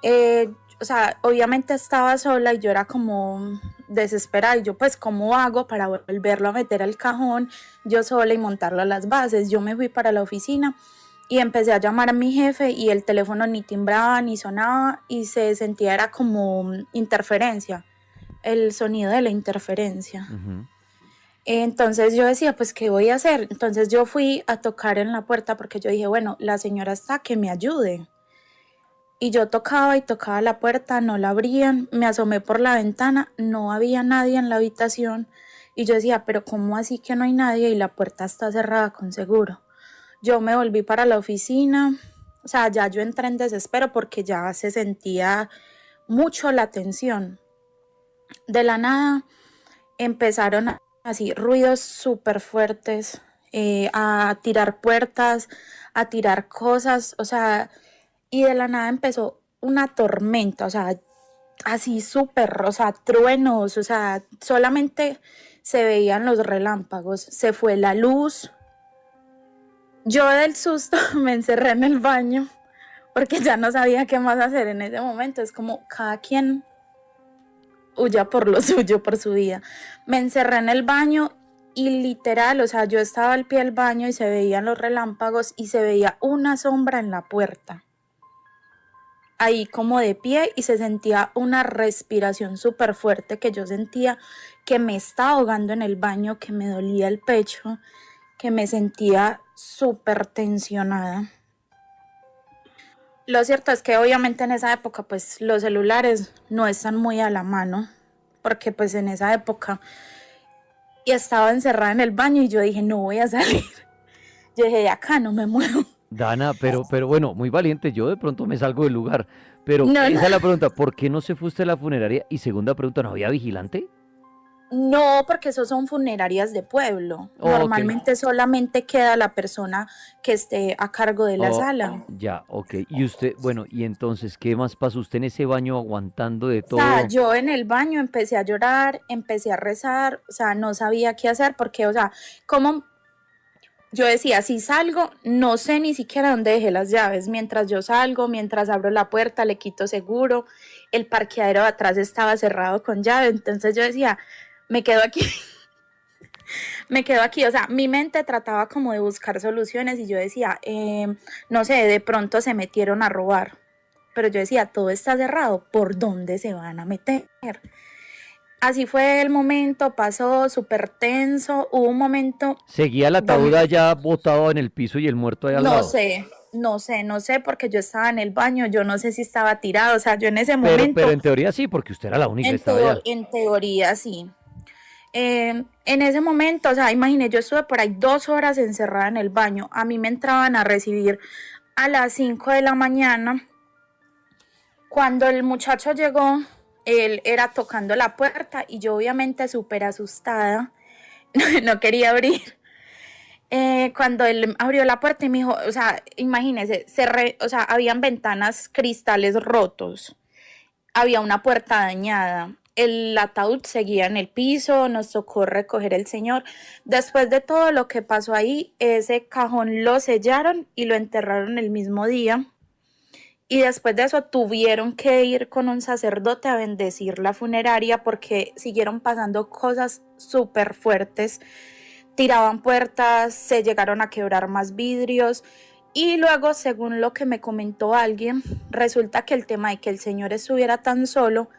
bien. o sea, obviamente estaba sola y yo era como desesperada y yo pues ¿cómo hago para volverlo a meter al cajón yo sola y montarlo a las bases? Yo me fui para la oficina y empecé a llamar a mi jefe y el teléfono ni timbraba ni sonaba y se sentía era como interferencia, el sonido de la interferencia. Ujú. Entonces yo decía, pues, ¿qué voy a hacer? Entonces yo fui a tocar en la puerta porque yo dije, bueno, la señora está, que me ayude. Y yo tocaba y tocaba la puerta, no la abrían, me asomé por la ventana, no había nadie en la habitación y yo decía, pero ¿cómo así que no hay nadie y la puerta está cerrada con seguro? Yo me volví para la oficina, o sea, ya yo entré en desespero porque ya se sentía mucho la tensión. De la nada empezaron así ruidos súper fuertes, a tirar puertas, a tirar cosas, o sea, y de la nada empezó una tormenta, o sea, así súper, o sea, truenos, o sea, solamente se veían los relámpagos, se fue la luz. Yo del susto me encerré en el baño porque ya no sabía qué más hacer en ese momento. Es como cada quien huya por lo suyo, por su vida. Me encerré en el baño y literal, o sea, yo estaba al pie del baño y se veían los relámpagos y se veía una sombra en la puerta, ahí como de pie, y se sentía una respiración súper fuerte que yo sentía que me estaba ahogando en el baño, que me dolía el pecho, que me sentía súper tensionada. Lo cierto es que obviamente en esa época pues los celulares no están muy a la mano, porque pues en esa época y estaba encerrada en el baño y yo dije, no voy a salir. Yo dije, de acá no me muevo. Dana, pero bueno, muy valiente. Yo de pronto me salgo del lugar. Pero No, esa no. es la pregunta, ¿por qué no se fue usted a la funeraria? Y segunda pregunta, ¿no había vigilante? No, porque esos son funerarias de pueblo. Ok. Normalmente solamente queda la persona que esté a cargo de la Oh, sala. ya, ok. Y usted, bueno, y entonces, ¿qué más pasó usted en ese baño aguantando de O sea, todo? yo en el baño empecé a llorar, empecé a rezar, o sea, no sabía qué hacer porque, o sea, como yo decía, si salgo, no sé ni siquiera dónde dejé las llaves. Mientras yo salgo, mientras abro la puerta, le quito seguro. El parqueadero de atrás estaba cerrado con llave. Entonces yo decía, me quedo aquí, me quedo aquí. O sea, mi mente trataba como de buscar soluciones y yo decía, no sé, de pronto se metieron a robar. Pero yo decía, todo está cerrado, ¿por dónde se van a meter? Así fue el momento, pasó súper tenso. Hubo un momento Seguía el ataúd donde allá botado en el piso y el muerto ahí al no lado. sé, no sé, porque yo estaba en el baño, yo no sé si estaba tirado, o sea, yo en ese Pero momento, en teoría sí, porque usted era la única que estaba allá. en teoría sí. En ese momento, o sea, imagínate, yo estuve por ahí 2 horas encerrada en el baño, a mí me entraban a recibir a las 5 de la mañana. Cuando el muchacho llegó, él era tocando la puerta y yo obviamente súper asustada, no quería abrir. Cuando él abrió la puerta y me dijo, o sea, imagínese, o sea, habían ventanas, cristales rotos, había una puerta dañada, el ataúd seguía en el piso, nos tocó recoger el señor. Después de todo lo que pasó ahí, ese cajón lo sellaron y lo enterraron el mismo día. Y después de eso tuvieron que ir con un sacerdote a bendecir la funeraria porque siguieron pasando cosas súper fuertes. Tiraban puertas, se llegaron a quebrar más vidrios y luego, según lo que me comentó alguien, resulta que el tema de que el señor estuviera tan solo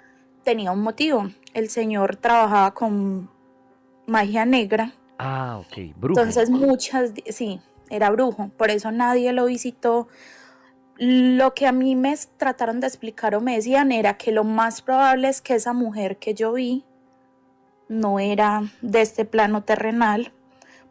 tenía un motivo. El señor trabajaba con magia negra, Ah, ok, brujo. entonces sí, era brujo, por eso nadie lo visitó. Lo que a mí me trataron de explicar o me decían era que lo más probable es que esa mujer que yo vi no era de este plano terrenal,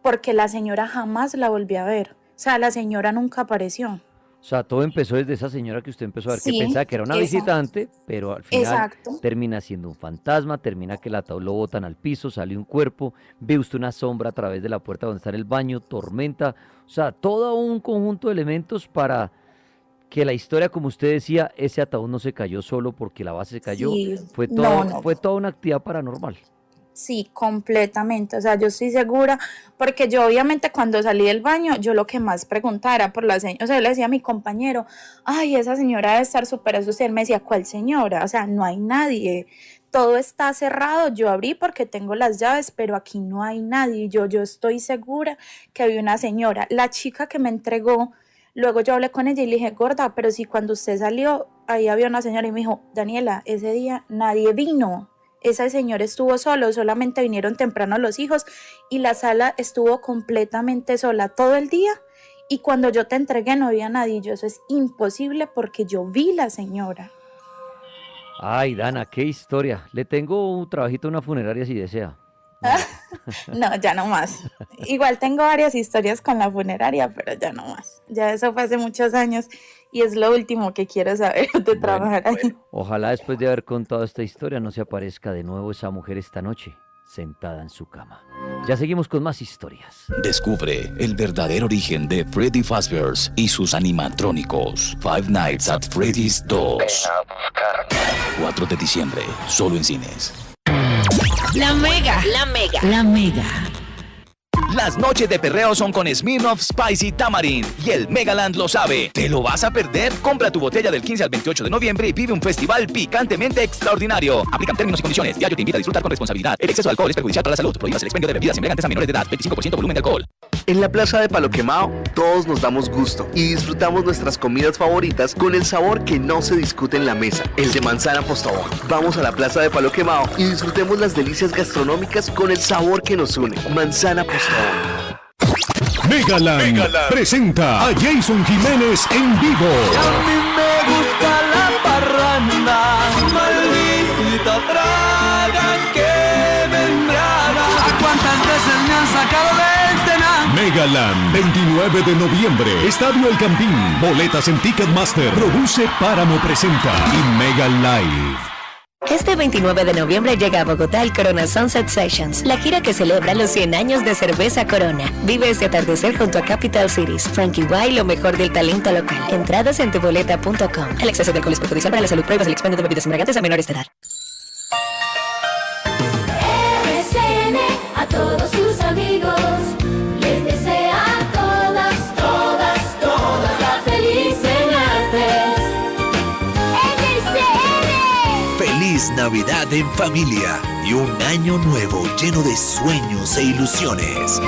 porque la señora jamás la volví a ver. O sea, la señora nunca apareció. O sea, todo empezó desde esa señora que usted empezó a ver que Sí, pensaba que era una exacto, visitante, pero al final exacto. termina siendo un fantasma, termina que el ataúd lo botan al piso, sale un cuerpo, ve usted una sombra a través de la puerta donde está el baño, tormenta, o sea, todo un conjunto de elementos para que la historia, como usted decía, ese ataúd no se cayó solo porque la base se cayó, Sí, no, no. fue toda una actividad paranormal. Sí, completamente. O sea, yo estoy segura, porque yo obviamente cuando salí del baño, yo lo que más preguntaba era por la señora. O sea, yo le decía a mi compañero, ay, esa señora debe estar súper asustada. Él me decía, ¿cuál señora? O sea, no hay nadie. Todo está cerrado. Yo abrí porque tengo las llaves, pero aquí no hay nadie. Yo estoy segura que había una señora. La chica que me entregó, luego yo hablé con ella y le dije, gorda, pero si cuando usted salió, ahí había una señora, y me dijo, Daniela, ese día nadie vino. Ese señor estuvo solo, solamente vinieron temprano los hijos y la sala estuvo completamente sola todo el día, y cuando yo te entregué no había nadie. Y yo, eso es imposible porque yo vi la señora. Ay, Dana, qué historia. Le tengo un trabajito en una funeraria si desea. No, ya no más. Igual tengo varias historias con la funeraria, pero ya no más. Ya eso fue hace muchos años y es lo último que quiero saber de trabajar ahí. Ojalá después de haber contado esta historia no se aparezca de nuevo esa mujer esta noche, sentada en su cama. Ya seguimos con más historias. Descubre el verdadero origen de Freddy Fazbear y sus animatrónicos. Five Nights at Freddy's 2. 4 de diciembre, solo en cines. La Mega. La Mega. La Mega. Las noches de perreo son con Smirnoff Spicy Tamarind y el Megaland lo sabe. ¿Te lo vas a perder? Compra tu botella del 15 al 28 de noviembre y vive un festival picantemente extraordinario. Aplican términos y condiciones. Diallo te invita a disfrutar con responsabilidad. El exceso de alcohol es perjudicial para la salud. Prohíbas el expendio de bebidas embriagantes a menores de edad. 25% volumen de alcohol. En la Plaza de Palo Quemado, todos nos damos gusto y disfrutamos nuestras comidas favoritas con el sabor que no se discute en la mesa, el de manzana postobón. Vamos a la Plaza de Palo Quemado y disfrutemos las delicias gastronómicas con el sabor que nos une, manzana postobón. Megaland presenta a Jason Jiménez en vivo. A mí me gusta la parranda, maldita traga que me embriaga. ¿A cuántas veces me han sacado de este nada? Megaland, 29 de noviembre, Estadio El Campín. Boletas en Ticketmaster. Produce Páramo Presenta y Mega Live. Este 29 de noviembre llega a Bogotá el Corona Sunset Sessions, la gira que celebra los 100 años de cerveza Corona. Vive este atardecer junto a Capital Cities, Frankie Y, lo mejor del talento local. Entradas en tuboleta.com. El exceso de alcohol es perjudicial para la salud. Prohíbas el expendio de bebidas embriagantes a menores de edad. RCN a todos sus amigos les desea a todas, todas, todas la felices martes. RCN. Feliz Navidad en familia y un año nuevo lleno de sueños e ilusiones.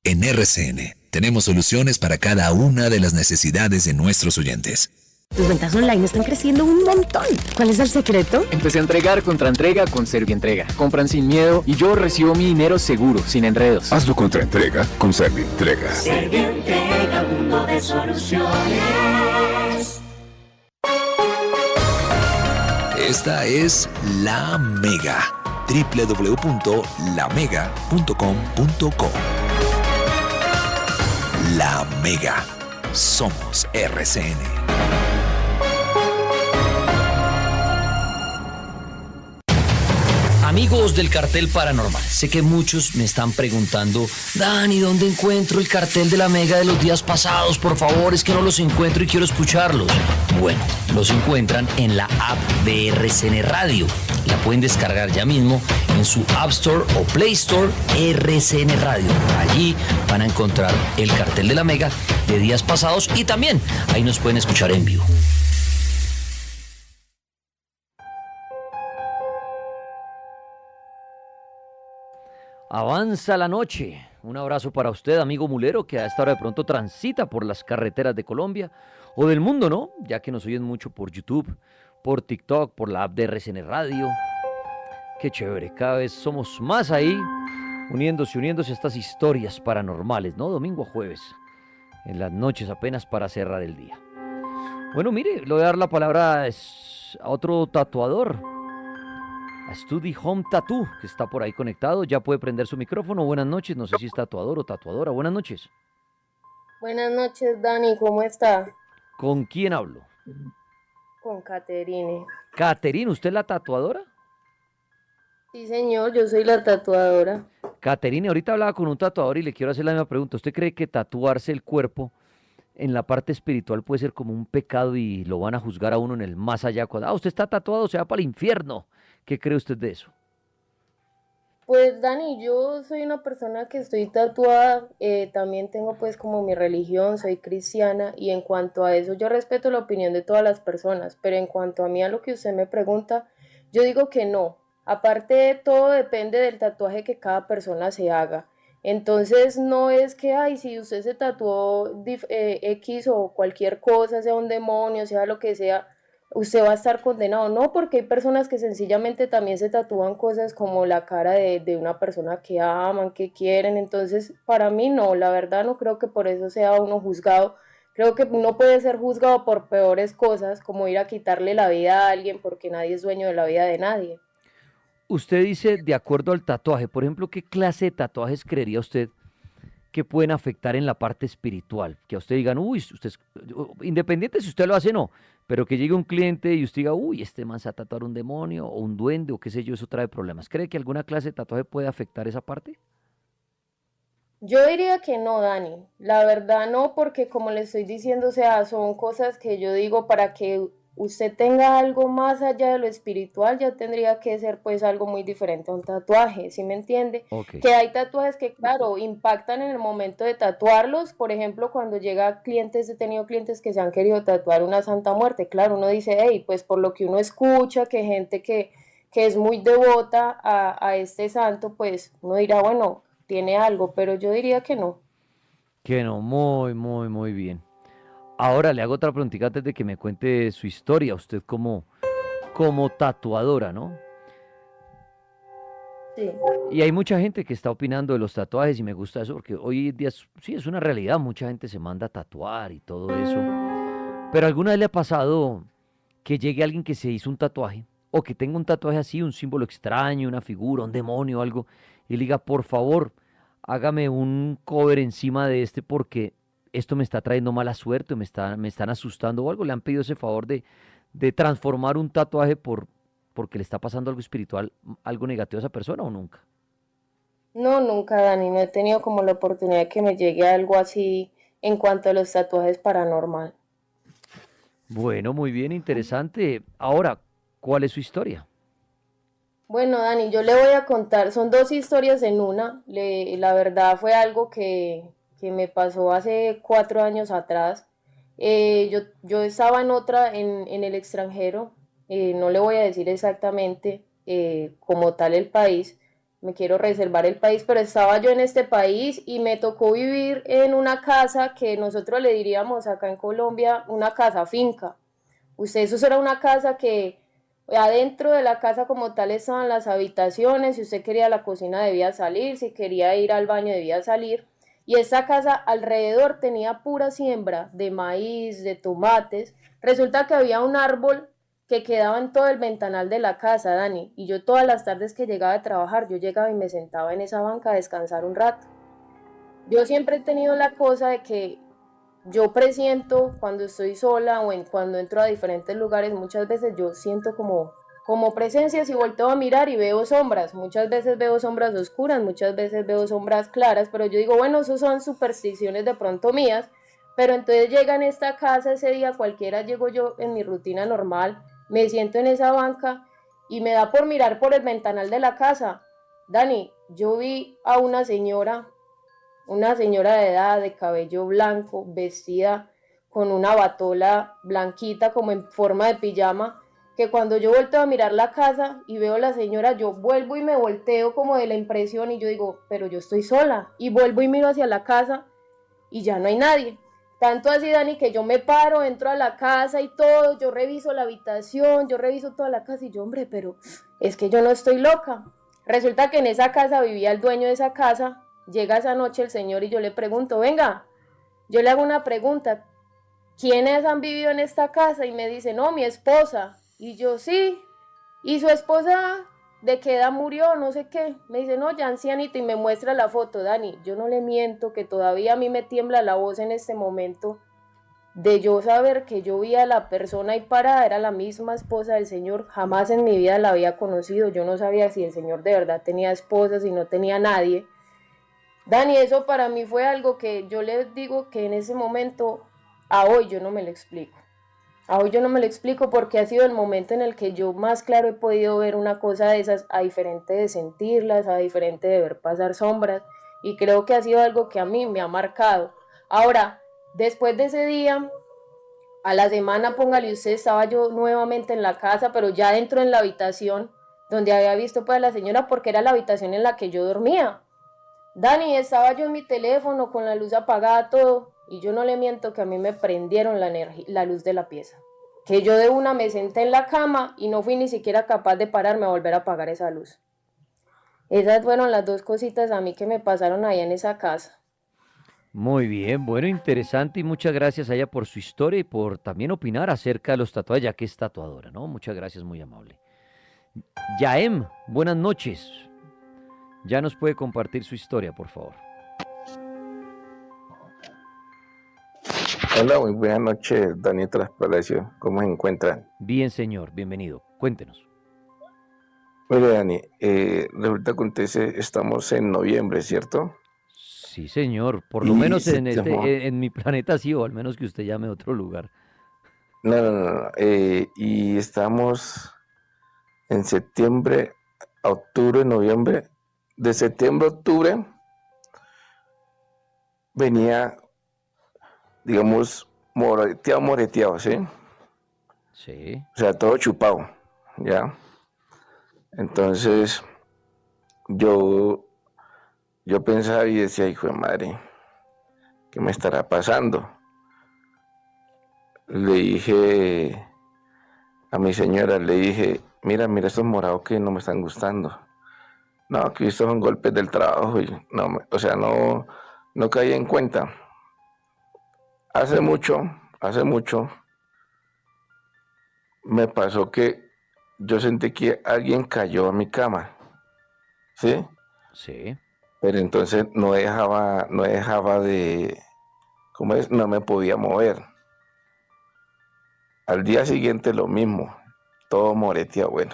En RCN tenemos soluciones para cada una de las necesidades de nuestros oyentes. Tus ventas online están creciendo un montón. ¿Cuál es el secreto? Empecé a entregar contra entrega con Servientrega. Compran sin miedo y yo recibo mi dinero seguro, sin enredos. Hazlo contra entrega con Servientrega. Servientrega, mundo de soluciones. Esta es La Mega. www.lamega.com.co. La Mega. Somos RCN. Amigos del cartel paranormal, sé que muchos me están preguntando, Dani, ¿dónde encuentro el cartel de la Mega de los días pasados? Por favor, es que no los encuentro y quiero escucharlos. Bueno, los encuentran en la app de RCN Radio. La pueden descargar ya mismo en su App Store o Play Store, RCN Radio. Allí van a encontrar el cartel de la Mega de días pasados y también ahí nos pueden escuchar en vivo. Avanza la noche. Un abrazo para usted, amigo mulero, que a esta hora de pronto transita por las carreteras de Colombia o del mundo, ¿no? Ya que nos oyen mucho por YouTube, por TikTok, por la app de RCN Radio. Qué chévere, cada vez somos más ahí, uniéndose a estas historias paranormales, ¿no? Domingo a jueves, en las noches apenas para cerrar el día. Bueno, mire, le voy a dar la palabra a otro tatuador, a Study Home Tattoo, que está por ahí conectado. Ya puede prender su micrófono. Buenas noches, no sé si es tatuador o tatuadora. Buenas noches. Buenas noches, Dani, ¿cómo está? ¿Con quién hablo? Con Caterine. Caterine, ¿usted es la tatuadora? Sí, señor, yo soy la tatuadora. Caterine, ahorita hablaba con un tatuador y le quiero hacer la misma pregunta. ¿Usted cree que tatuarse el cuerpo en la parte espiritual puede ser como un pecado y lo van a juzgar a uno en el más allá. Cuando, usted está tatuado, se va para el infierno. ¿Qué cree usted de eso? Pues Dani, yo soy una persona que estoy tatuada, también tengo pues como mi religión, soy cristiana y en cuanto a eso yo respeto la opinión de todas las personas, pero en cuanto a mí a lo que usted me pregunta, yo digo que no. Aparte todo depende del tatuaje que cada persona se haga. Entonces no es que, ay, si usted se tatuó X o cualquier cosa, sea un demonio, sea lo que sea, usted va a estar condenado. No, porque hay personas que sencillamente también se tatúan cosas como la cara de una persona que aman, que quieren. Entonces, para mí no, la verdad no creo que por eso sea uno juzgado. Creo que uno puede ser juzgado por peores cosas, como ir a quitarle la vida a alguien, porque nadie es dueño de la vida de nadie. Usted dice, de acuerdo al tatuaje, por ejemplo, ¿qué clase de tatuajes creería usted que pueden afectar en la parte espiritual? Que a usted digan, uy, usted independiente si usted lo hace o no, pero que llegue un cliente y usted diga, uy, este man se va a tatuar un demonio o un duende o qué sé yo, eso trae problemas. ¿Cree que alguna clase de tatuaje puede afectar esa parte? Yo diría que no, Dani. La verdad no, porque como le estoy diciendo, o sea, son cosas que yo digo para que usted tenga algo más allá de lo espiritual, ya tendría que ser pues algo muy diferente a un tatuaje, ¿sí me entiende? Ok. Que hay tatuajes que, claro, impactan en el momento de tatuarlos. Por ejemplo, cuando llega clientes, he tenido clientes que se han querido tatuar una Santa Muerte. Claro, uno dice, hey, pues por lo que uno escucha, que gente que es muy devota a este santo, pues uno dirá, bueno, tiene algo, pero yo diría que no. Que no, muy, muy, muy bien. Ahora le hago otra preguntita antes de que me cuente su historia, usted como tatuadora, ¿no? Sí. Y hay mucha gente que está opinando de los tatuajes y me gusta eso porque hoy en día sí es una realidad, mucha gente se manda a tatuar y todo eso. Pero ¿alguna vez le ha pasado que llegue alguien que se hizo un tatuaje o que tenga un tatuaje así, un símbolo extraño, una figura, un demonio o algo, y le diga, por favor, hágame un cover encima de este porque esto me está trayendo mala suerte, me están asustando o algo? ¿Le han pedido ese favor de transformar un tatuaje porque le está pasando algo espiritual, algo negativo a esa persona o nunca? No, nunca, Dani, no he tenido como la oportunidad de que me llegue algo así en cuanto a los tatuajes paranormal. Bueno, muy bien, interesante. Ahora, ¿cuál es su historia? Bueno, Dani, yo le voy a contar, son dos historias en una. La verdad fue algo que me pasó hace 4 años atrás. Yo estaba en otra, en el extranjero, no le voy a decir exactamente como tal el país, me quiero reservar el país, pero estaba yo en este país y me tocó vivir en una casa que nosotros le diríamos acá en Colombia una casa finca. Eso era una casa que adentro de la casa como tal estaban las habitaciones, si usted quería la cocina debía salir, si quería ir al baño debía salir. Y esta casa alrededor tenía pura siembra de maíz, de tomates. Resulta que había un árbol que quedaba en todo el ventanal de la casa, Dani. Y yo todas las tardes que llegaba a trabajar, yo llegaba y me sentaba en esa banca a descansar un rato. Yo siempre he tenido la cosa de que yo presiento cuando estoy sola o cuando entro a diferentes lugares, muchas veces yo siento como presencias y volteo a mirar y veo sombras. Muchas veces veo sombras oscuras, muchas veces veo sombras claras, pero yo digo, bueno, eso son supersticiones de pronto mías. Pero entonces llega en esta casa ese día cualquiera, llego yo en mi rutina normal, me siento en esa banca y me da por mirar por el ventanal de la casa. Dani, yo vi a una señora de edad, de cabello blanco, vestida con una batola blanquita como en forma de pijama, que cuando yo volteo a mirar la casa y veo a la señora, yo vuelvo y me volteo como de la impresión y yo digo, pero yo estoy sola, y vuelvo y miro hacia la casa y ya no hay nadie. Tanto así, Dani, que yo me paro, entro a la casa y todo, yo reviso la habitación, yo reviso toda la casa y yo, hombre, pero es que yo no estoy loca. Resulta que en esa casa vivía el dueño de esa casa. Llega esa noche el señor y yo le pregunto, venga, yo le hago una pregunta, ¿quiénes han vivido en esta casa? Y me dice, no, mi esposa. Y yo, sí. ¿Y su esposa de qué edad murió? No sé qué. Me dice, no, ya ancianita, y me muestra la foto. Dani, yo no le miento que todavía a mí me tiembla la voz en este momento de yo saber que yo vi a la persona ahí parada, era la misma esposa del señor. Jamás en mi vida la había conocido. Yo no sabía si el señor de verdad tenía esposa, si no tenía nadie. Dani, eso para mí fue algo que yo les digo que en ese momento A hoy yo no me lo explico. A hoy yo no me lo explico porque ha sido el momento en el que yo más claro he podido ver una cosa de esas, a diferente de sentirlas, a diferente de ver pasar sombras, y creo que ha sido algo que a mí me ha marcado. Ahora, después de ese día, a la semana, póngale usted, estaba yo nuevamente en la casa, pero ya dentro en la habitación donde había visto pues a la señora, porque era la habitación en la que yo dormía. Dani, estaba yo en mi teléfono con la luz apagada, todo, y yo no le miento que a mí me prendieron la luz de la pieza. Que yo de una me senté en la cama y no fui ni siquiera capaz de pararme a volver a apagar esa luz. Esas fueron las dos cositas a mí que me pasaron ahí en esa casa. Muy bien, bueno, interesante y muchas gracias a ella por su historia y por también opinar acerca de los tatuajes, ya que es tatuadora, ¿no? Muchas gracias, muy amable. Yaem, buenas noches. Ya nos puede compartir su historia, por favor. Hola, muy buenas noches, Daniel Traspalacio. ¿Cómo se encuentran? Bien, señor, bienvenido. Cuéntenos. Mire, Dani, resulta que acontece, estamos en noviembre, ¿cierto? Sí, señor, por lo Y menos se en llamó- en mi planeta sí, o al menos que usted llame a otro lugar. No. Y estamos en septiembre, octubre, noviembre. De septiembre a octubre venía, digamos, moreteado, ¿sí? Sí. O sea, todo chupado, ¿ya? Entonces, yo pensaba y decía, hijo de madre, ¿qué me estará pasando? Le dije a mi señora, le dije, mira estos morados que no me están gustando. No, que estos son golpes del trabajo y no, o sea, no caí en cuenta. Hace mucho, me pasó que yo sentí que alguien cayó a mi cama, ¿sí? Sí. Pero entonces no dejaba de, ¿cómo es? No me podía mover. Al día siguiente lo mismo, todo moreteado, bueno.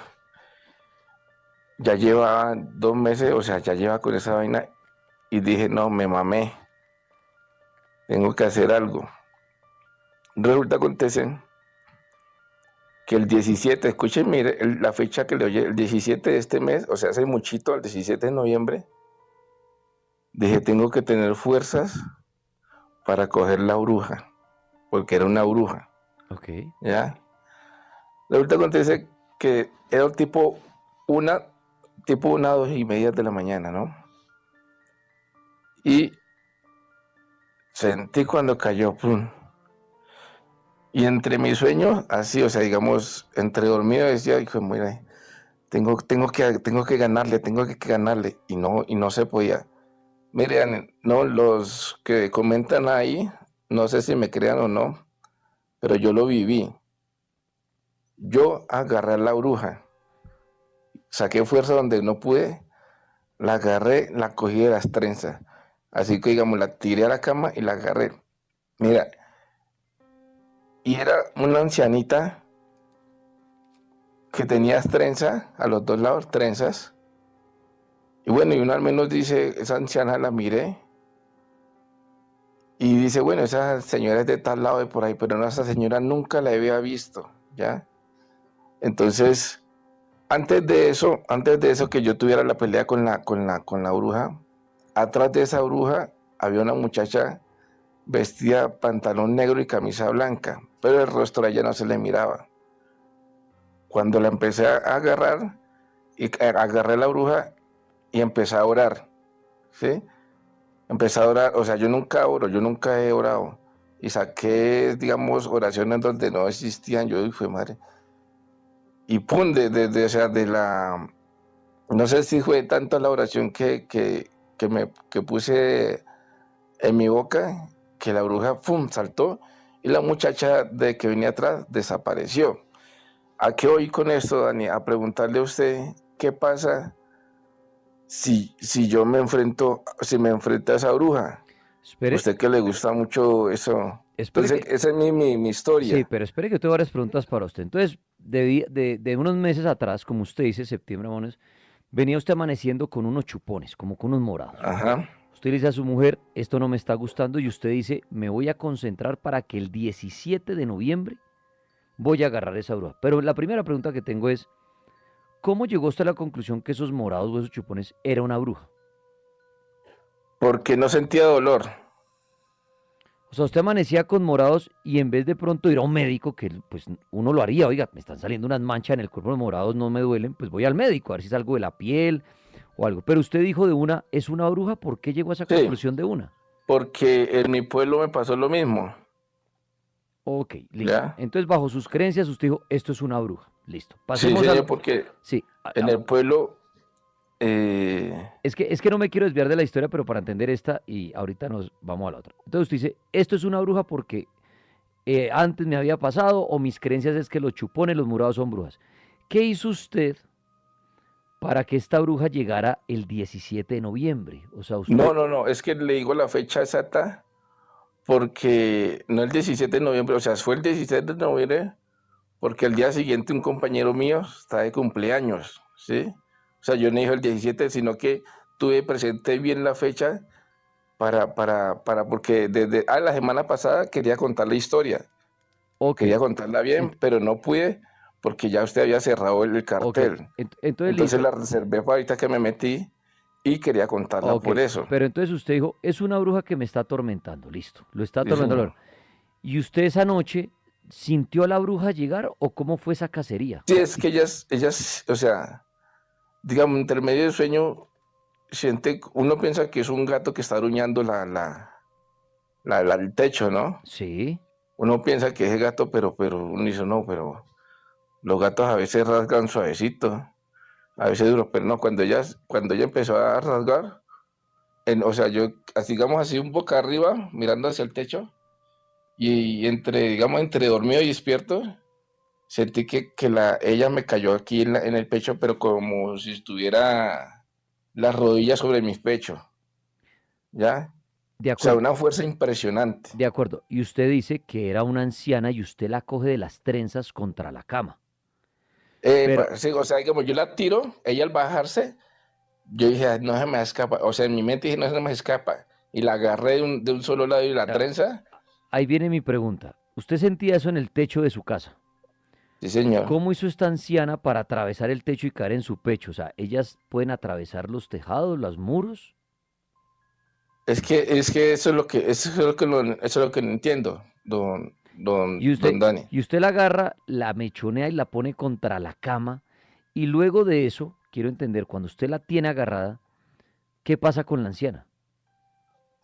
Ya llevaba 2 meses, o sea, ya lleva con esa vaina y dije, no, me mamé, tengo que hacer algo. Resulta, acontece que el 17, escuchen, mire, la fecha que le oye, el 17 de este mes, o sea, hace muchito, el 17 de noviembre, dije, tengo que tener fuerzas para coger la bruja, porque era una bruja. Ok. ¿Ya? Resulta, acontece que era tipo una, 2:30 de la mañana, ¿no? Y sentí cuando cayó, ¡pum! Y entre mis sueños, así, o sea, digamos, entre dormido decía, hijo, mira, tengo que ganarle, y no se podía. Miren, no, los que comentan ahí, no sé si me crean o no, pero yo lo viví. Yo agarré a la bruja, saqué fuerza donde no pude, la agarré, la cogí de las trenzas. Así que, digamos, la tiré a la cama y la agarré. Mira, y era una ancianita que tenía trenzas, a los dos lados trenzas. Y bueno, y uno al menos dice, esa anciana la miré. Y dice, bueno, esa señora es de tal lado de por ahí, pero no, esa señora nunca la había visto, ¿ya? Entonces, antes de eso que yo tuviera la pelea con la bruja, atrás de esa bruja había una muchacha vestida pantalón negro y camisa blanca, pero el rostro a ella no se le miraba. Cuando la empecé a agarrar, agarré a la bruja y empecé a orar, ¿sí? Empecé a orar, o sea, yo nunca he orado. Y saqué, digamos, oraciones donde no existían, yo dije, madre. Y pum, o sea, no sé si fue tanto la oración que puse en mi boca, que la bruja, pum, saltó, y la muchacha de que venía atrás desapareció. ¿A qué voy con esto, Dani? A preguntarle a usted, ¿qué pasa si yo me enfrento a esa bruja? Espere. Usted que le gusta mucho eso. Espere Entonces, que- esa es mi historia. Sí, pero espere que tengo varias preguntas para usted. Entonces, de unos meses atrás, como usted dice, septiembre, venía usted amaneciendo con unos chupones, como con unos morados. Ajá. Usted le dice a su mujer, esto no me está gustando, y usted dice, me voy a concentrar para que el 17 de noviembre voy a agarrar esa bruja. Pero la primera pregunta que tengo es, ¿cómo llegó usted a la conclusión que esos morados o esos chupones era una bruja? Porque no sentía dolor. O sea, usted amanecía con morados y en vez de pronto ir a un médico, que pues uno lo haría, oiga, me están saliendo unas manchas en el cuerpo, los morados no me duelen, pues voy al médico a ver si es algo de la piel o algo. Pero usted dijo de una, ¿es una bruja? ¿Por qué llegó a esa Sí. conclusión de una? Porque en mi pueblo me pasó lo mismo. Ok, listo. ¿Ya? Entonces, bajo sus creencias, usted dijo, esto es una bruja. Listo. Sí, Pasemos señor, al... porque Sí. en el pueblo... Es que no me quiero desviar de la historia, pero para entender esta, y ahorita nos vamos a la otra. Entonces usted dice, esto es una bruja porque antes me había pasado, o mis creencias es que los chupones, los morados son brujas. ¿Qué hizo usted para que esta bruja llegara el 17 de noviembre? O sea, usted... No, es que le digo la fecha exacta porque no el 17 de noviembre, o sea, fue el 17 de noviembre porque el día siguiente un compañero mío está de cumpleaños, ¿sí? O sea, yo no dije el 17, sino que tuve presente bien la fecha porque desde la semana pasada quería contar la historia. Quería contarla bien, pero no pude porque ya usted había cerrado el cartel. Entonces listo. la reservé para ahorita que me metí y quería contarla Ok, por eso. Pero entonces usted dijo, es una bruja que me está atormentando, listo, lo está Sí, atormentando. señor. ¿Y usted esa noche sintió a la bruja llegar o cómo fue esa cacería? Sí, es que ellas, o sea, digamos, entre medio del sueño, uno piensa que es un gato que está aruñando el techo, ¿no? Sí. Uno piensa que es el gato, pero uno dice, no, pero los gatos a veces rasgan suavecito, a veces duro, pero no, cuando ella empezó a rasgar, o sea, yo, digamos así, un boca arriba, mirando hacia el techo, y entre dormido y despierto, sentí que ella me cayó aquí en el pecho, pero como si estuviera las rodillas sobre mis pechos, ¿ya? De O sea, acuerdo. una fuerza impresionante. De acuerdo. Y usted dice que era una anciana y usted la coge de las trenzas contra la cama. Sí, o sea, como yo la tiro, ella al bajarse, yo dije, "Ay, no se me escapa", o sea, en mi mente dije, no se me escapa, y la agarré de un solo lado y la trenza. Ahí viene mi pregunta. ¿Usted sentía eso en el techo de su casa? Sí, señor. ¿Cómo hizo esta anciana para atravesar el techo y caer en su pecho? O sea, ¿ellas pueden atravesar los tejados, los muros? Es que eso es lo que no entiendo, don Dani. Y usted la agarra, la mechonea y la pone contra la cama. Y luego de eso, quiero entender, cuando usted la tiene agarrada, ¿qué pasa con la anciana?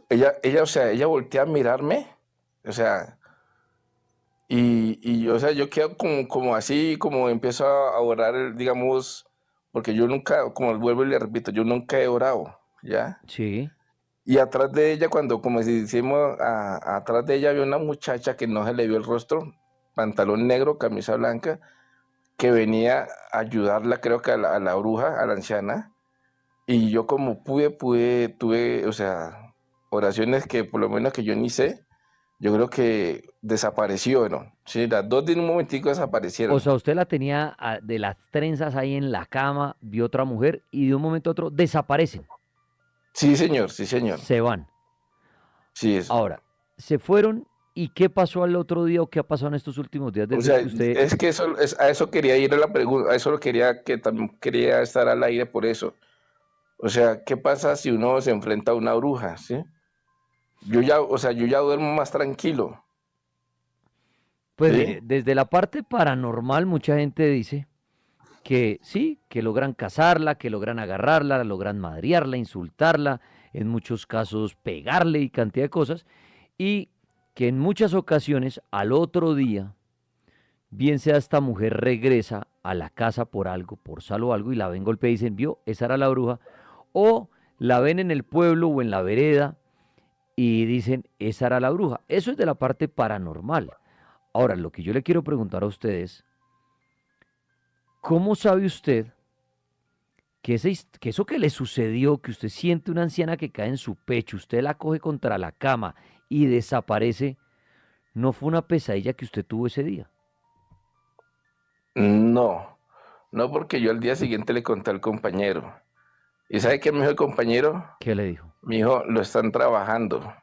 O sea, ella voltea a mirarme, o sea, o sea, yo quedo como así, como empiezo a orar, digamos, porque yo nunca, como vuelvo y le repito, yo nunca he orado, ¿ya? Sí. Y atrás de ella, como si decimos, atrás de ella había una muchacha que no se le vio el rostro, pantalón negro, camisa blanca, que venía a ayudarla, creo que a la bruja, a la anciana, y yo como tuve, o sea, oraciones que por lo menos que yo ni sé, yo creo que desapareció, ¿no? Sí, las dos de un momentico desaparecieron. O sea, usted la tenía de las trenzas ahí en la cama, vio otra mujer y de un momento a otro desaparecen. Sí, señor, sí, señor. Se van. Sí, eso. Ahora, se fueron y ¿qué pasó al otro día o qué ha pasado en estos últimos días? O Desde sea, que usted... es que a eso quería ir a la pregunta, a eso lo quería, que también quería estar al aire por eso. O sea, ¿qué pasa si uno se enfrenta a una bruja, sí? Yo ya duermo más tranquilo. Pues ¿Sí? mire, desde la parte paranormal mucha gente dice que sí, que logran cazarla, que logran agarrarla, logran madrearla, insultarla, en muchos casos pegarle y cantidad de cosas, y que en muchas ocasiones al otro día, bien sea esta mujer regresa a la casa por algo, por salvo algo, y la ven golpeada y dicen, vio, esa era la bruja, o la ven en el pueblo o en la vereda y dicen, esa era la bruja. Eso es de la parte paranormal. Ahora, lo que yo le quiero preguntar a ustedes, ¿cómo sabe usted que eso que le sucedió, que usted siente una anciana que cae en su pecho, usted la coge contra la cama y desaparece, no fue una pesadilla que usted tuvo ese día? No, porque yo al día siguiente le conté al compañero. ¿Y sabe qué me dijo el compañero? ¿Qué le dijo? Me dijo, lo están trabajando.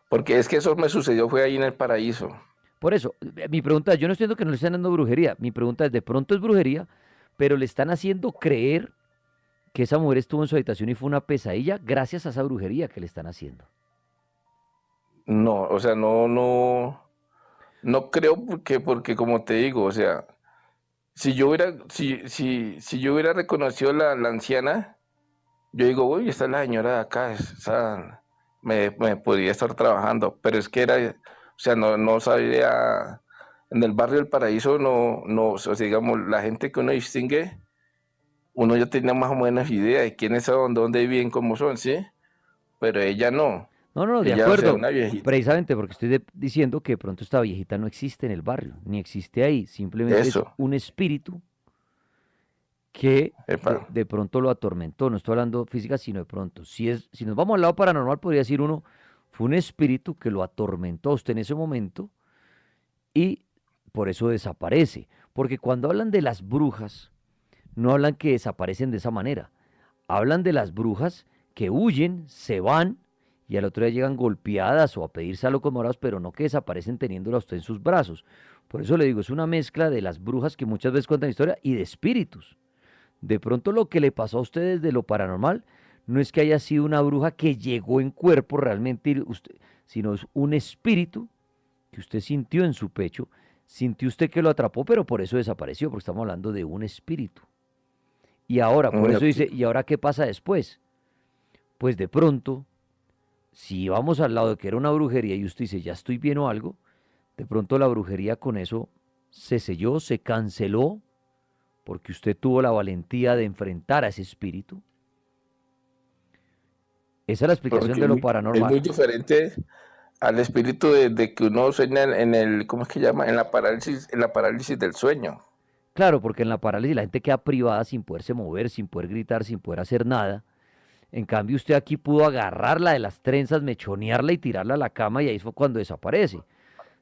Porque es que eso me sucedió, fue ahí en el paraíso. Por eso, mi pregunta es, yo no estoy diciendo que no le están dando brujería. Mi pregunta es, de pronto es brujería, pero le están haciendo creer que esa mujer estuvo en su habitación y fue una pesadilla gracias a esa brujería que le están haciendo. No, o sea, no creo porque como te digo, o sea, si yo hubiera reconocido la anciana, yo digo, uy, esta es la señora de acá, me podría estar trabajando, pero es que era, o sea, no sabía, en el barrio del Paraíso o sea, digamos, la gente que uno distingue, uno ya tenía más o menos idea de quiénes son, dónde viven, cómo son, ¿sí? Pero ella no. No, de Ella, o sea, acuerdo. una viejita. Precisamente porque estoy diciendo que de pronto esta viejita no existe en el barrio, ni existe ahí. Simplemente es Eso. un espíritu que Epa. de pronto lo atormentó. No estoy hablando física, sino de pronto. Si nos vamos al lado paranormal, podría decir uno, fue un espíritu que lo atormentó a usted en ese momento y por eso desaparece. Porque cuando hablan de las brujas, no hablan que desaparecen de esa manera. Hablan de las brujas que huyen, se van y al otro día llegan golpeadas o a pedir salocos morados, pero no que desaparecen teniéndola a usted en sus brazos. Por eso le digo, es una mezcla de las brujas que muchas veces cuentan historia y de espíritus. De pronto lo que le pasó a usted desde lo paranormal no es que haya sido una bruja que llegó en cuerpo realmente, sino es un espíritu que usted sintió en su pecho, sintió usted que lo atrapó, pero por eso desapareció, porque estamos hablando de un espíritu. Y ahora, por eso dice, ¿y ahora qué pasa después? Pues de pronto, si vamos al lado de que era una brujería y usted dice, ya estoy bien o algo, de pronto la brujería con eso se selló, se canceló, porque usted tuvo la valentía de enfrentar a ese espíritu. Esa es la explicación Porque de lo es paranormal. muy diferente al espíritu de que uno sueña en el, ¿cómo es que llama? En la parálisis del sueño. Claro, porque en la parálisis la gente queda privada sin poderse mover, sin poder gritar, sin poder hacer nada. En cambio, usted aquí pudo agarrarla de las trenzas, mechonearla y tirarla a la cama y ahí fue cuando desaparece.